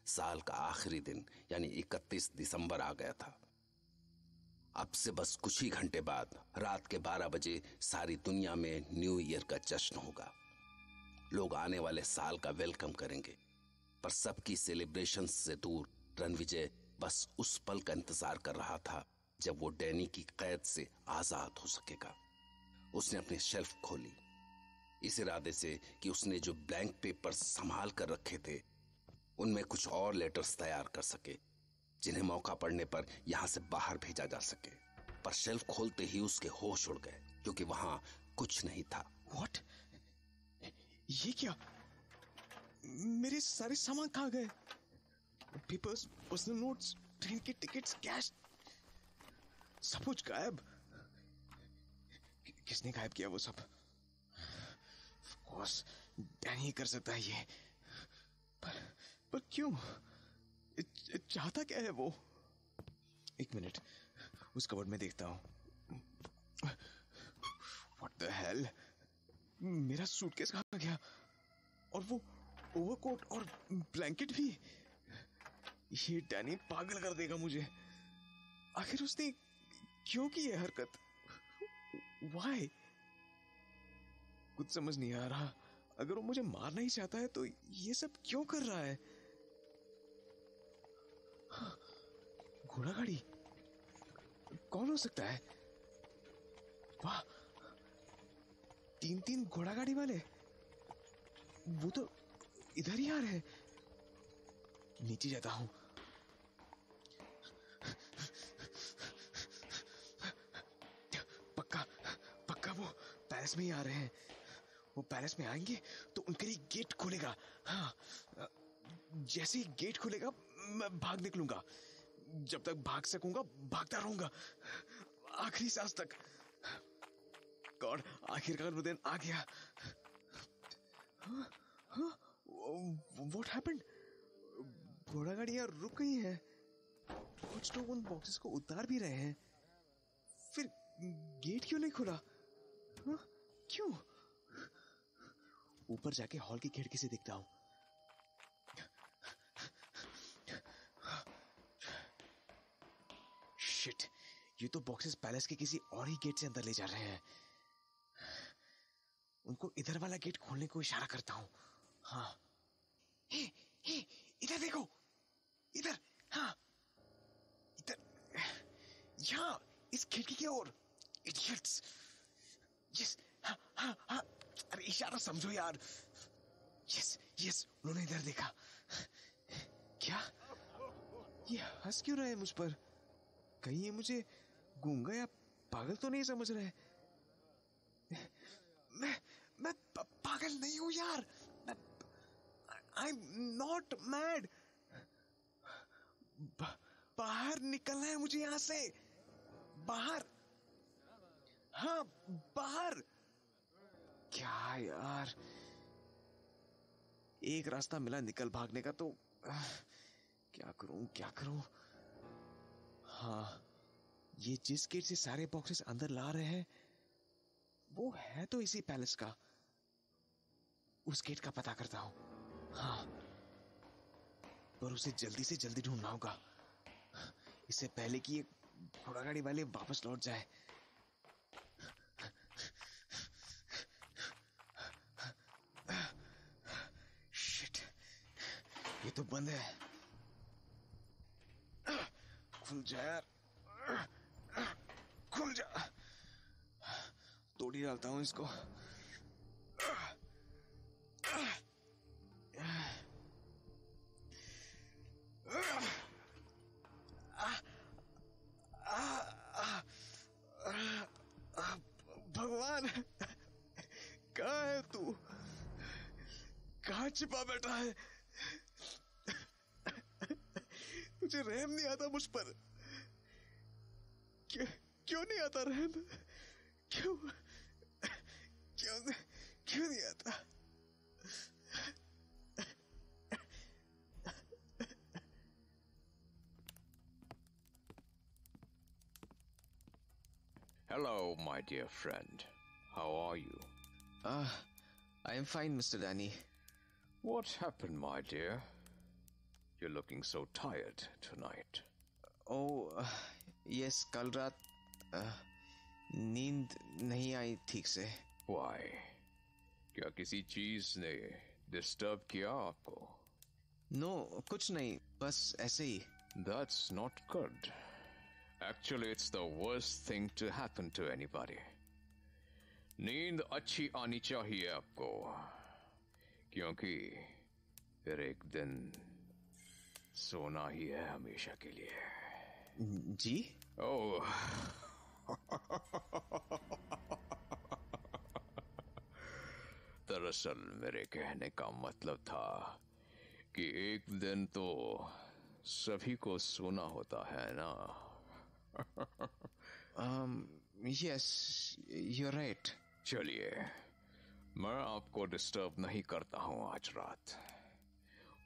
साल का आखिरी दिन यानी 31 दिसंबर आ गया था। अब से बस कुछ ही घंटे बाद रात के 12 बजे सारी दुनिया में न्यू ईयर का जश्न होगा। लोग आने वाले साल का वेलकम करेंगे, पर सबकी सेलिब्रेशंस से दूर रणविजय बस उस पल का इंतजार कर रहा था जब वो डैनी की कैद से आजाद हो सकेगा। उसने अपनी शेल्फ खोली, इस इरादे से कि उसने जो ब्लैंक पेपर संभाल कर रखे थे उनमें कुछ और लेटर्स तैयार कर सके, जिन्हें मौका पड़ने पर यहां से बाहर भेजा जा सके। पर शेल्फ खोलते ही उसके होश उड़ गए, क्योंकि वहां कुछ नहीं था। What? ये क्या? मेरे सारे सामान कहाँ गए? पेपर्स, पर्सनल नोट्स, ट्रेन के टिकट्स, कैश, सब कुछ गायब। किसने गायब किया वो सब? Of course, डैनी ही कर सकता है ये। पर क्यों? चाहता क्या है वो? एक मिनट, उस कबर्ड में देखता हूं। What the hell? मेरा सूटकेस कहाँ गया? और वो ओवरकोट और ब्लैंकेट भी? ये डैनी पागल कर देगा मुझे। आखिर उसने क्यों की ये हरकत? Why? कुछ समझ नहीं आ रहा। अगर वो मुझे मारना ही चाहता है तो ये सब क्यों कर रहा है? घोड़ा गाड़ी कौन हो सकता है? वाह, 3 घोड़ा गाड़ी वाले, वो तो इधर ही आ रहे हैं। नीचे जाता हूं। पक्का वो पैलेस में ही आ रहे हैं। वो पैलेस में आएंगे तो उनके लिए गेट खुलेगा। हाँ, जैसे ही गेट खुलेगा मैं भाग निकलूंगा। जब तक भाग सकूंगा भागता रहूंगा, आखिरी सांस तक। गॉड, आखिरकार वो दिन आ गया। What happened? घोड़ा गाड़ियां रुक गई है। कुछ लोग उन बॉक्सेस को उतार भी रहे हैं, फिर गेट क्यों नहीं खुला? क्यों? ऊपर जाके हॉल की खिड़की से देखता हूं। शिट, ये तो बॉक्सेस पैलेस के किसी और ही गेट से अंदर ले जा रहे हैं। उनको इधर वाला गेट खोलने को इशारा करता हूं। हाँ, हे, इधर देखो, इधर। हाँ, इधर, यहाँ, इस खिड़की की ओर। इडियट्स। यस, हाँ, अरे इशारा समझो यार। यस, उन्होंने इधर देखा। क्या? ये हंस क्यों रहे हैं मुझ पर? कहीं ये मुझे गूंगा या पागल तो नहीं समझ रहे? मैं पागल नहीं हूं यार। I am not mad. बाहर निकलना है मुझे यहां से। बाहर। हाँ, बाहर। क्या यार, एक रास्ता मिला निकल भागने का, तो क्या करूं? हाँ, ये जिस गेट से सारे बॉक्सेस अंदर ला रहे हैं वो है तो इसी पैलेस का। उस गेट का पता करता हूं। हाँ, पर उसे जल्दी से जल्दी ढूंढना होगा, इससे पहले कि ये घोड़ा गाड़ी वाले वापस लौट जाए। शिट, ये तो बंद है। खुल जा यार, खुल जा। तोड़ ही डालता हूं इसको। भगवान, कहाँ है तू? कहाँ छिपा बैठा है? मुझे रहम नहीं आता मुझ पर। क्यों नहीं आता रहम? क्यों नहीं आता? Hello, my dear friend. How are you? I am fine, Mr. Danny. What happened, my dear? You're looking so tired tonight. Oh, yes, कल रात नींद नहीं आई ठीक से। Why? क्या किसी चीज ने डिस्टर्ब किया आपको? No, कुछ नहीं, बस ऐसे ही। That's not good. Actually, it's the worst thing to happen to anybody. नींद अच्छी आनी चाहिए आपको, क्योंकि फिर एक दिन सोना ही है हमेशा के लिए। जी? ओह, दरअसल मेरे कहने का मतलब था कि एक दिन तो सभी को सोना होता है ना। Yes, you're right. चलिए, मैं आपको डिस्टर्ब नहीं करता हूं आज रात।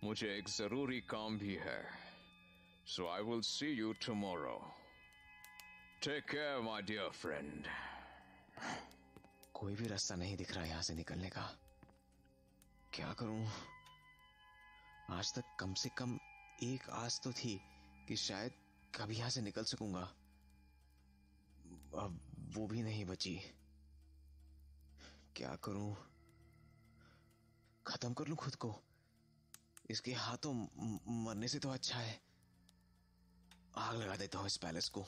मुझे एक जरूरी काम भी है। So I will see you tomorrow. Take care, my dear friend. कोई भी रास्ता नहीं दिख रहा यहां से निकलने का। क्या करूं? आज तक कम से कम एक आस तो थी कि शायद कभी यहां से निकल सकूंगा। अब वो भी नहीं बची। क्या करूं? खत्म कर लूं खुद को? इसके हाथों मरने से तो अच्छा है आग लगा देता हूं इस पैलेस को।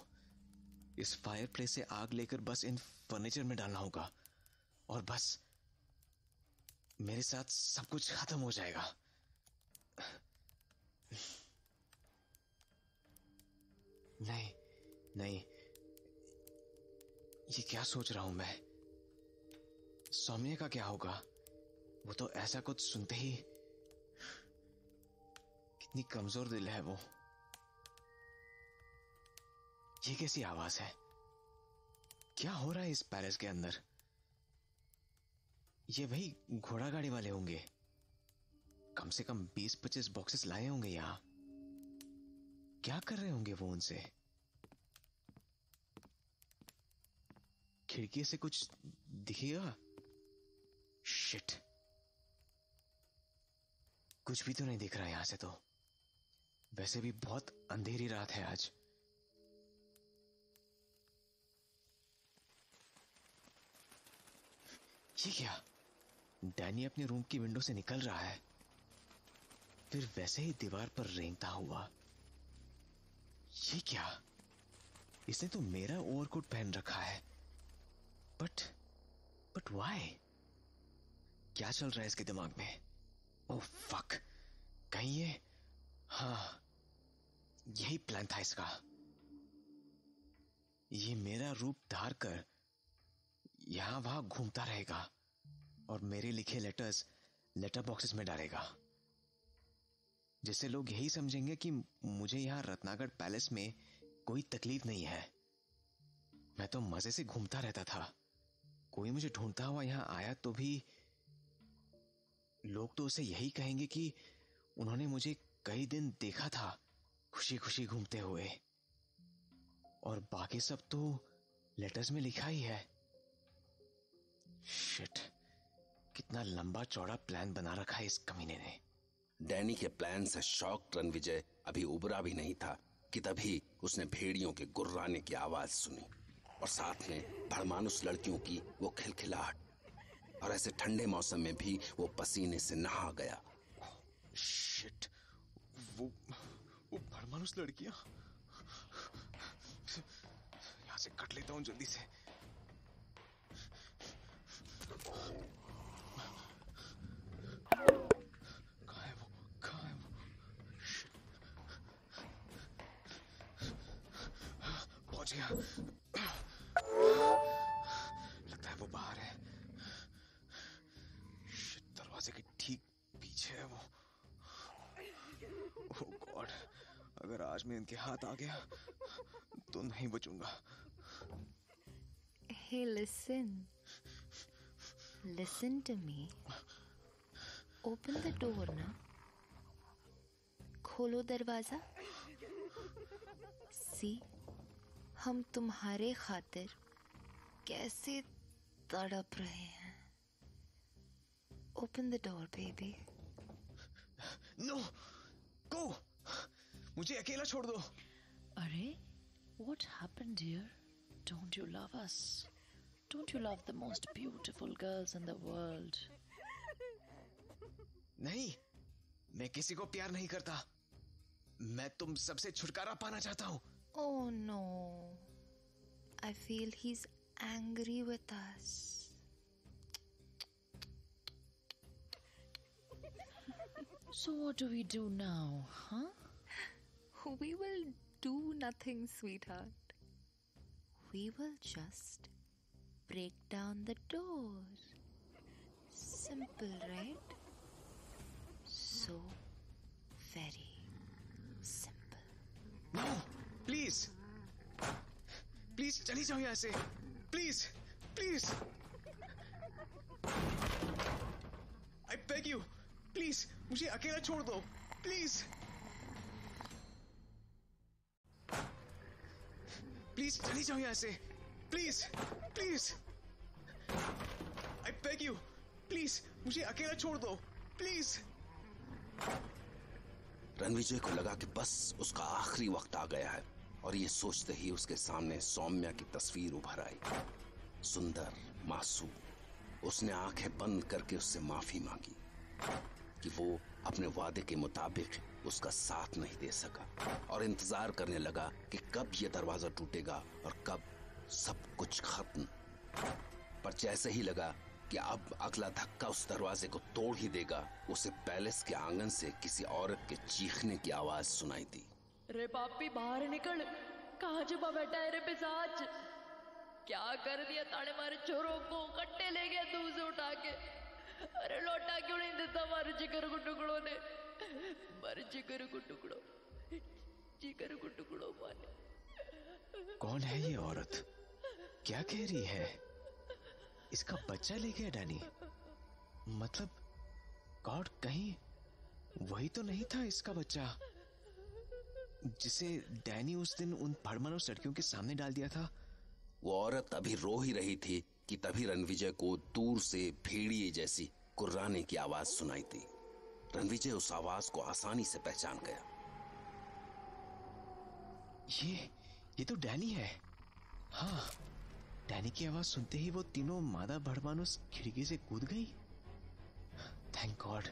इस फायर प्लेस से आग लेकर बस इन फर्नीचर में डालना होगा और बस मेरे साथ सब कुछ खत्म हो जाएगा। नहीं नहीं, ये क्या सोच रहा हूं मैं? सौम्य का क्या होगा? वो तो ऐसा कुछ सुनते ही, कितनी कमजोर दिल है वो। ये कैसी आवाज है? क्या हो रहा है इस पैलेस के अंदर? ये वही घोड़ा गाड़ी वाले होंगे। कम से कम 20-25 बॉक्सेस लाए होंगे यहां। क्या कर रहे होंगे वो उनसे? खिड़की से कुछ दिखेगा? शिट, कुछ भी तो नहीं दिख रहा यहां से तो। वैसे भी बहुत अंधेरी रात है आज। ये क्या? डैनी अपने रूम की विंडो से निकल रहा है, फिर वैसे ही दीवार पर रेंगता हुआ। ये क्या? इसने तो मेरा ओवरकोट पहन रखा है। But why? क्या चल रहा है इसके दिमाग में? ओह फक, कहीं ये, हाँ, यही प्लान था इसका। ये मेरा रूप धार कर यहां वहां घूमता रहेगा और मेरे लिखे लेटर्स लेटर बॉक्सेस में डालेगा, जिससे लोग यही समझेंगे कि मुझे यहां रत्नागढ़ पैलेस में कोई तकलीफ नहीं है। मैं तो मजे से घूमता रहता था। कोई मुझे ढूंढता हुआ यहां आया तो भी लोग तो उसे यही कहेंगे कि उन्होंने मुझे कई दिन देखा था खुशी खुशी घूमते हुए, और बाकी सब तो लेटर्स में लिखा ही है। शिट, कितना लंबा चौड़ा प्लान बना रखा है इस कमीने ने। डैनी के प्लान से शॉक्ड रणविजय अभी उबरा भी नहीं था कि तभी उसने भेड़ियों के गुर्राने की आवाज सुनी और साथ में भड़मानुस लड़कियों की वो खिलखिलाहट, और ऐसे ठंडे मौसम में भी वो पसीने से नहा गया। शिट, वो भड़मानुस लड़कियां। यहां से कट लेता हूं जल्दी से। कहाँ है वो? पहुंच गया। लगता है वो बाहर है। शिट, दरवाजे के ठीक पीछे है वो। ओह गॉड, अगर आज मैं इनके हाथ आ गया तो नहीं बचूंगा। Hey, listen to me. Open the door ना। खोलो दरवाजा। See, हम तुम्हारे खातिर कैसे तड़प रहे हैं। Open the door, baby. No, go. मुझे अकेला छोड़ दो। अरे, what happened, dear? Don't you love us? Don't you love the most beautiful girls in the world? नहीं, मैं किसी को प्यार नहीं करता। मैं तुम सबसे छुटकारा पाना चाहता हूँ। Oh no, I feel he's angry with us. So what do we do now, huh? We will do nothing, sweetheart. We will just break down the door. Simple, right? So very simple. No, please, please चली जाओ यहाँ से। Please please, I beg you, please मुझे अकेला छोड़ दो प्लीज। प्लीज चली जाओ यहाँ से। Please please, I beg you, please मुझे अकेला छोड़ दो प्लीज। रणविजय को लगा कि बस उसका आखिरी वक्त आ गया है। और ये सोचते ही उसके सामने सौम्या की तस्वीर उभर आई, सुंदर, मासूम। उसने आंखें बंद करके उससे माफी मांगी कि वो अपने वादे के मुताबिक उसका साथ नहीं दे सका, और इंतजार करने लगा कि कब ये दरवाजा टूटेगा और कब सब कुछ खत्म। पर जैसे ही लगा कि अब अगला धक्का उस दरवाजे को तोड़ ही देगा, उसे पैलेस के आंगन से किसी औरत के चीखने की आवाज सुनाई दी। रे पापी बाहर निकल, कहाँ छुपा बैठा है रे पिशाच? क्या कर दिया ताने मारे चोरों को, कट्टे ले गया दूर से उठा के। अरे लौटा क्यों नहीं देता मारे जिगर को टुकड़ों ने, मारे जिगर को टुकड़ों, जिगर को टुकड़ों मारे। कौन है ये औरत? क्या कह रही है? इसका बच्चा ले गया डैनी? मतलब गॉड, कहीं वही तो नहीं था इसका बच्चा जिसे डैनी उस दिन उन भड़मानुस लड़कियों के सामने डाल दिया था? वो औरत अभी रो ही रही थी कि तभी रणविजय को दूर से भेड़िए जैसी कुर्राने की आवाज सुनाई दी। रणविजय उस आवाज को आसानी से पहचान गया। ये तो डैनी है। हाँ, डैनी की आवाज सुनते ही वो तीनों मादा भड़मानुस खिड़की से कूद गई। थैंक गॉड,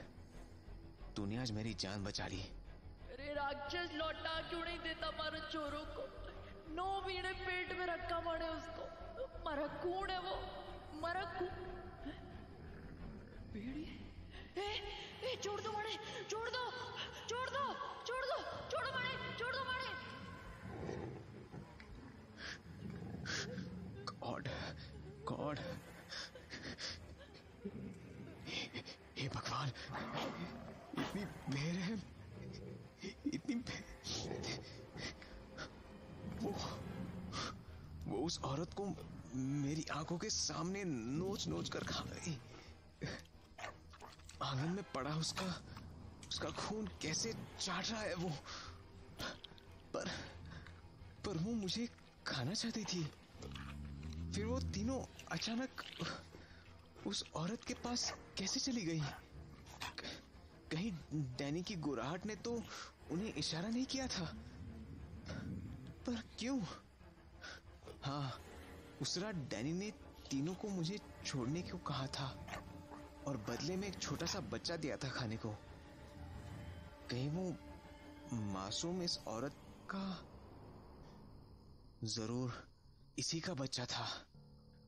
तूने आज मेरी जान बचा ली। अरे राक्षस, लौटा क्यों नहीं देता मारे चोरों को? 9 महीने पेट में रखा मारे उसको। मरकून है वो, मरकून। भेड़ी, ए, छोड़ दो मारे, छोड़ दो, छोड़ दो, छोड़ दो, छोड़ो मारे, छोड़ दो मारे। गॉड, गॉड, हे भगवान, इतनी बेरहम, इतनी वो उस औरत को मेरी आंखों के सामने नोच नोच कर खा गई। आंगन में पड़ा उसका खून कैसे चाट रहा है वो। पर वो मुझे खाना चाहती थी। फिर वो तीनों अचानक उस औरत के पास कैसे चली गई? कहीं डैनी की गुर्राहट ने तो उन्हें इशारा नहीं किया था? पर क्यों? हाँ, उस रात डैनी ने तीनों को मुझे छोड़ने को कहा था और बदले में एक छोटा सा बच्चा दिया था खाने को। कहीं वो मासूम इस औरत का, जरूर इसी का बच्चा था।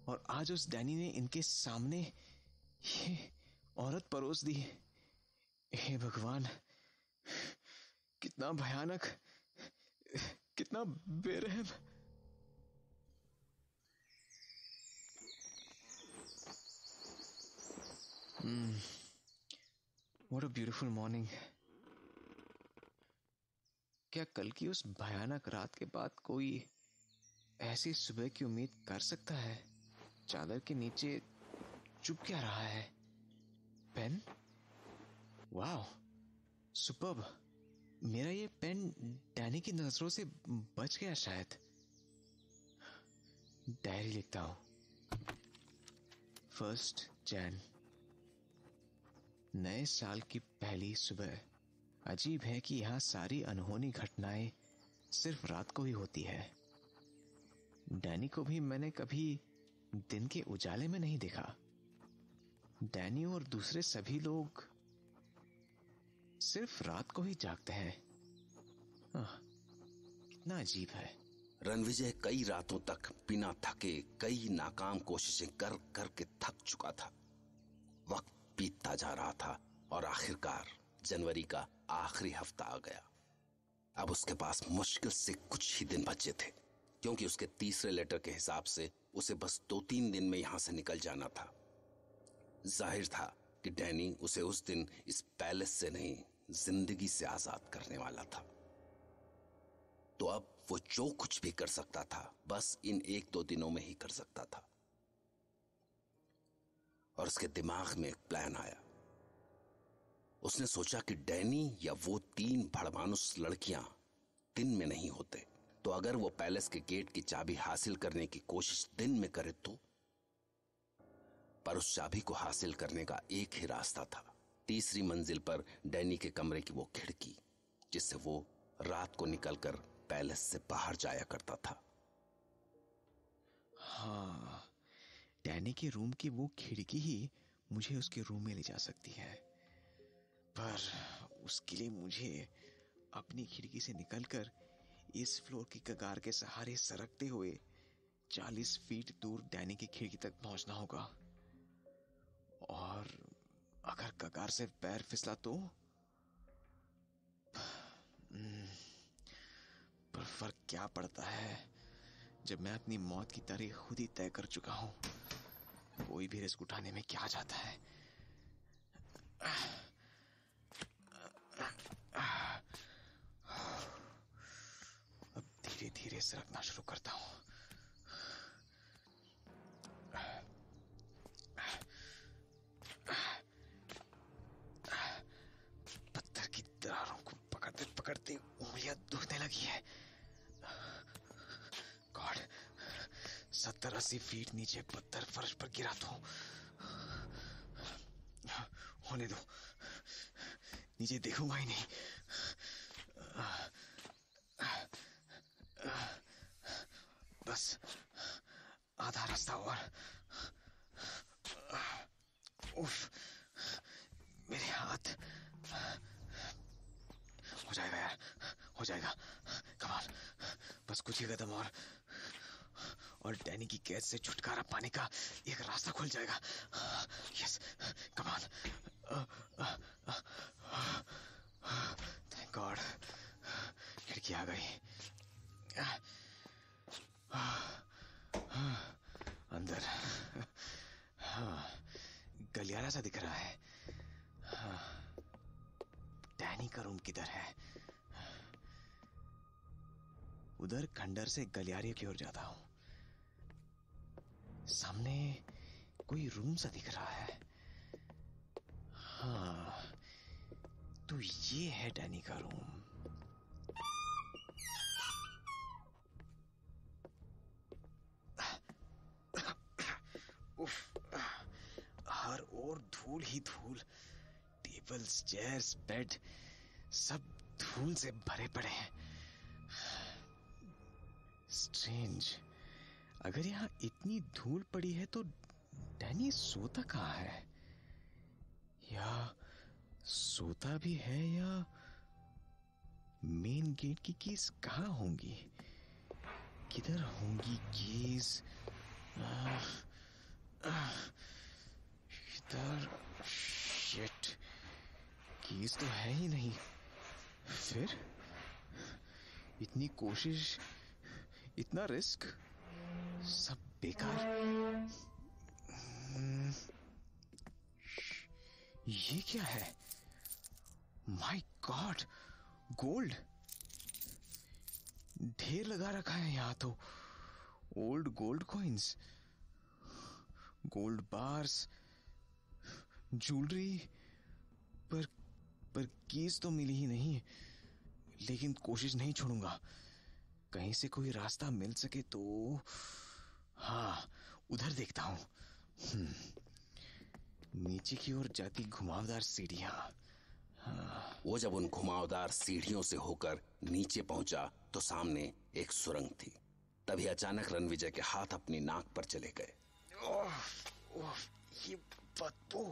और आज उस डैनी ने इनके सामने ये औरत परोस दी। हे भगवान, कितना भयानक, कितना बेरहम। What a beautiful morning. क्या कल की उस भयानक रात के बाद कोई ऐसी सुबह की उम्मीद कर सकता है? चादर के नीचे चुप क्या रहा है? पेन? वाह, सुपर्ब। मेरा ये पेन डैनी की नजरों से बच गया शायद। डायरी लिखता हूं। 1 जनवरी, नए साल की पहली सुबह। अजीब है कि यहां सारी अनहोनी घटनाएं सिर्फ रात को ही होती है। डैनी को भी मैंने कभी दिन के उजाले में नहीं देखा। डैनी और दूसरे सभी लोग सिर्फ रात को ही जागते हैं। कितना अजीब है। रणविजय कई रातों तक बिना थके कई नाकाम कोशिशें कर कर के थक चुका था। वक्त बीतता जा रहा था और आखिरकार जनवरी का आखिरी हफ्ता आ गया। अब उसके पास मुश्किल से कुछ ही दिन बचे थे, क्योंकि उसके तीसरे लेटर के हिसाब से उसे बस 2-3 दिन में यहां से निकल जाना था। जाहिर था कि डैनी उसे उस दिन इस पैलेस से नहीं, जिंदगी से आजाद करने वाला था। तो अब वो जो कुछ भी कर सकता था, बस इन 1-2 दिनों में ही कर सकता था। और उसके दिमाग में एक प्लान आया। उसने सोचा कि डैनी या वो 3 भड़मानुस लड़कियां दिन में नहीं होते, तो अगर वो पैलेस के गेट की चाबी हासिल करने की कोशिश दिन में करे तो। पर उस चाबी को हासिल करने का एक ही रास्ता था, तीसरी मंजिल पर डैनी के कमरे की वो खिड़की, जिससे वो रात को निकलकर पैलेस से बाहर जाया करता था। हाँ, डैनी के रूम की वो खिड़की ही मुझे उसके रूम में ले जा सकती है, पर उसके लिए मुझे अपनी खिड़की से निकलकर इस फ्लोर की कगार के सहारे सरकते हुए 40 फीट दूर डैनी की खिड़की तक पहुंचना होगा। और अगर कगार से पैर फिसला तो पर फर्क क्या पड़ता है जब मैं अपनी मौत की तारीख खुद ही तय कर चुका हूं। कोई भी रिस्क उठाने में क्या जाता है। अब धीरे धीरे सरकना शुरू करता हूं। पत्थर की दरारों को पकड़ते पकड़ते उंगलियां दुखने लगी है। गॉड, 70-80 फीट नीचे पत्थर फर्श पर गिरा तो होने दो, नीचे देखूंगा ही नहीं। बस आधा रास्ता और। उफ, मेरे हाथ। हो जाएगा यार, हो जाएगा। कमाल, बस कुछ ही कदम और डैनी की कैद से छुटकारा पाने का एक रास्ता खुल जाएगा। यस, कमाल। थैंक गॉड, खिड़की आ गई। अंदर गलियारा सा दिख रहा है। डैनी का रूम किधर है? उधर खंडर से गलियारे की ओर जाता हूं। सामने कोई रूम सा दिख रहा है। हाँ, तो ये है डैनी का रूम। उफ, हर ओर धूल ही धूल। टेबल्स, चेयर्स, बेड सब धूल से भरे पड़े हैं। स्ट्रेंज, अगर यहां इतनी धूल पड़ी है तो डैनी सोता कहाँ है? या सोता भी है, या मेन गेट की कीज कहाँ होंगी? किधर होंगी कीज? इधर। शिट, कीज तो है ही नहीं। फिर इतनी कोशिश, इतना रिस्क, सब बेकार। ये क्या है? माय गॉड, गोल्ड ढेर लगा रखा है यहां तो। Old gold coins, gold bars, jewellery. पर कीज तो मिली ही नहीं। लेकिन कोशिश नहीं छोड़ूंगा, कहीं से कोई रास्ता मिल सके तो। हाँ, उधर देखता हूं। नीचे की ओर जाती घुमावदार सीढ़ियां। हाँ। वो जब उन घुमावदार सीढ़ियों से होकर नीचे पहुंचा तो सामने एक सुरंग थी। तभी अचानक रणविजय के हाथ अपनी नाक पर चले गए। ओह, ये बदबू,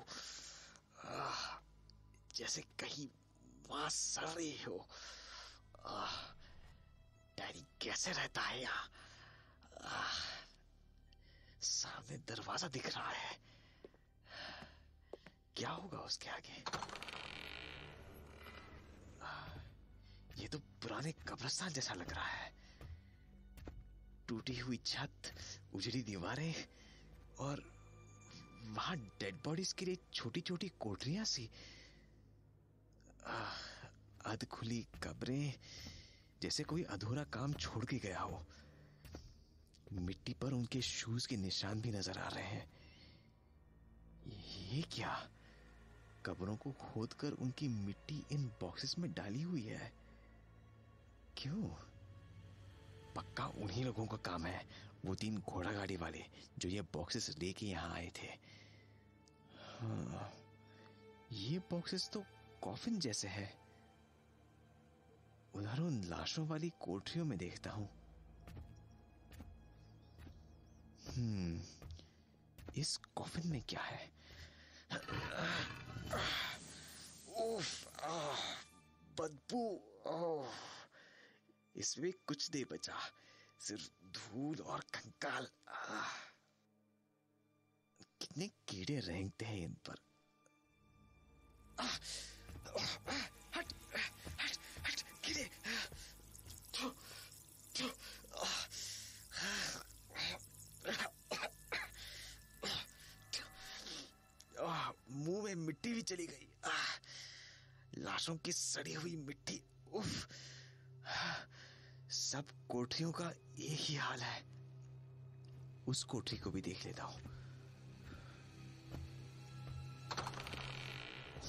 जैसे कहीं वहां सड़ रही हो। डैनी कैसे रहता है यहाँ? सामने दरवाजा दिख रहा है, क्या होगा उसके आगे? ये तो पुराने कब्रिस्तान जैसा लग रहा है। टूटी हुई छत, उजड़ी दीवारें, और वहां डेड बॉडीज के लिए छोटी छोटी कोठरियां सी। अध खुली कब्रें, जैसे कोई अधूरा काम छोड़ के गया हो। मिट्टी पर उनके शूज के निशान भी नजर आ रहे हैं। ये क्या? कब्रों को खोदकर उनकी मिट्टी इन बॉक्सेस में डाली हुई है। क्यों? पक्का उन्हीं लोगों का काम है, वो 3 घोड़ा गाड़ी वाले जो ये बॉक्सेस लेके यहां आए थे। हाँ, ये बॉक्सेस तो कॉफिन जैसे है। उधर उन लाशों वाली कोठरियों में देखता हूं। इस कॉफिन में क्या है? उफ, बदबू। इसमें कुछ नहीं बचा, सिर्फ धूल और कंकाल। कितने कीड़े रेंगते हैं इन पर। हट हट हट कीड़े। मुंह में मिट्टी भी चली गई। लाशों की सड़ी हुई मिट्टी। उफ, सब कोठरियों का एक ही हाल है। उस कोठरी को भी देख लेता हूं।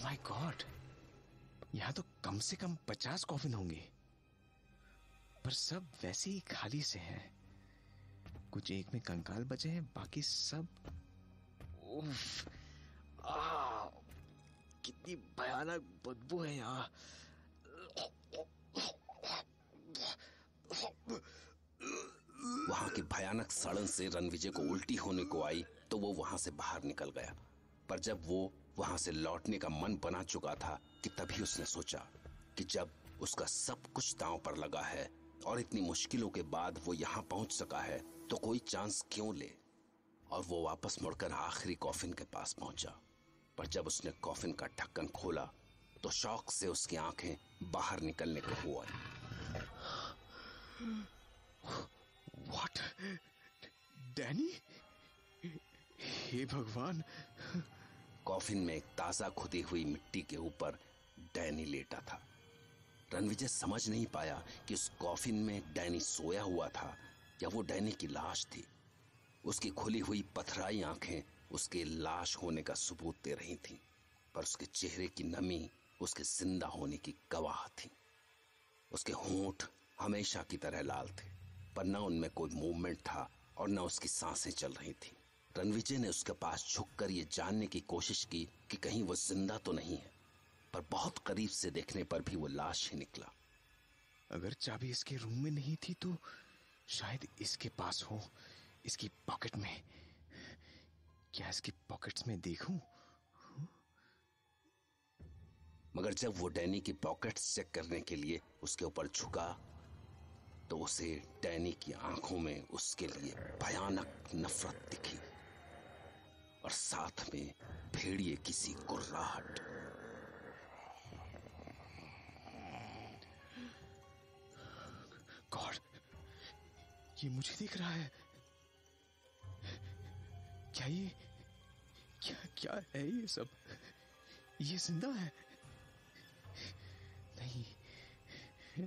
माय गॉड, यहां तो कम से कम 50 कॉफिन होंगे, पर सब वैसे ही खाली से हैं। कुछ एक में कंकाल बचे हैं, बाकी सब। उफ, कितनी भयानक बदबू है यहाँ। वहां की भयानक सड़न से रणविजय को उल्टी होने को आई तो वो वहां से बाहर निकल गया। पर जब वो वहां से लौटने का मन बना चुका था कि तभी उसने सोचा कि जब उसका सब कुछ दांव पर लगा है और इतनी मुश्किलों के बाद वो यहाँ पहुंच सका है तो कोई चांस क्यों ले। और वो वापस मुड़कर आखिरी कॉफिन के पास पहुंचा। पर जब उसने कॉफिन का ढक्कन खोला तो शौक से उसकी आंखें बाहर निकलने को हुआ। व्हाट? डैनी? हे भगवान! कॉफिन में एक ताजा खुदी हुई मिट्टी के ऊपर डैनी लेटा था। रणविजय समझ नहीं पाया कि उस कॉफिन में डैनी सोया हुआ था या वो डैनी की लाश थी। उसकी खुली हुई पथराई आंखें उसके लाश होने का सबूत दे रही थीं, पर उसके चेहरे की नमी उसके जिंदा होने की गवाह थी। उसके होंठ हमेशा की तरह लाल थे, पर न उनमें कोई मूवमेंट था और न उसकी सांसें चल रही थी। रणविजय ने उसके पास झुककर ये जानने की कोशिश की कि कहीं वो जिंदा तो नहीं है, पर बहुत करीब से देखने पर भी वो लाश ही निकला। अगर चाबी इसके रूम में नहीं थी तो शायद इसके पास हो, इसकी पॉकेट में। क्या इसकी पॉकेट्स में देखूं? मगर जब वो डैनी की पॉकेट्स चेक करने के लिए उसके ऊपर झुका तो उसे डैनी की आंखों में उसके लिए भयानक नफरत दिखी और साथ में भेड़िए किसी कुर्राहट। गॉड, ये मुझे दिख रहा है। क्या है ये सब? ये जिंदा है?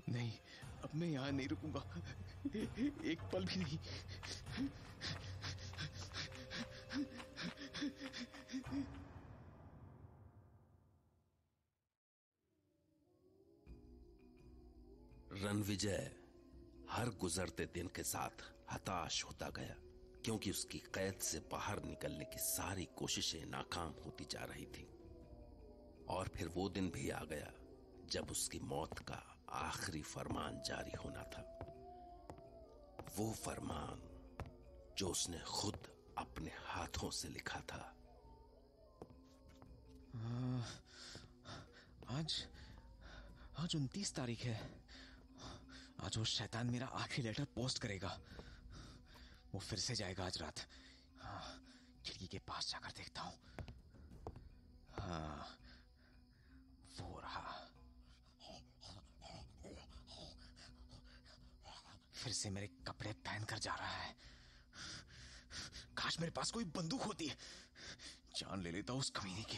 नहीं, अब मैं यहां नहीं रुकूंगा, एक पल भी नहीं। रणविजय हर गुजरते दिन के साथ हताश होता गया, क्योंकि उसकी कैद से बाहर निकलने की सारी कोशिशें नाकाम होती जा रही थीं। और फिर वो दिन भी आ गया जब उसकी मौत का आखिरी फरमान जारी होना था। वो फरमान जो उसने खुद अपने हाथों से लिखा था। आज 29 तारीख है। आज वो शैतान मेरा आखिरी लेटर पोस्ट करेगा। वो फिर से जाएगा आज रात। खिड़की के पास जाकर देखता हूं। वो रहा। फिर से मेरे कपड़े पहनकर जा रहा है। काश मेरे पास कोई बंदूक होती। जान ले लेता उस कमीने की।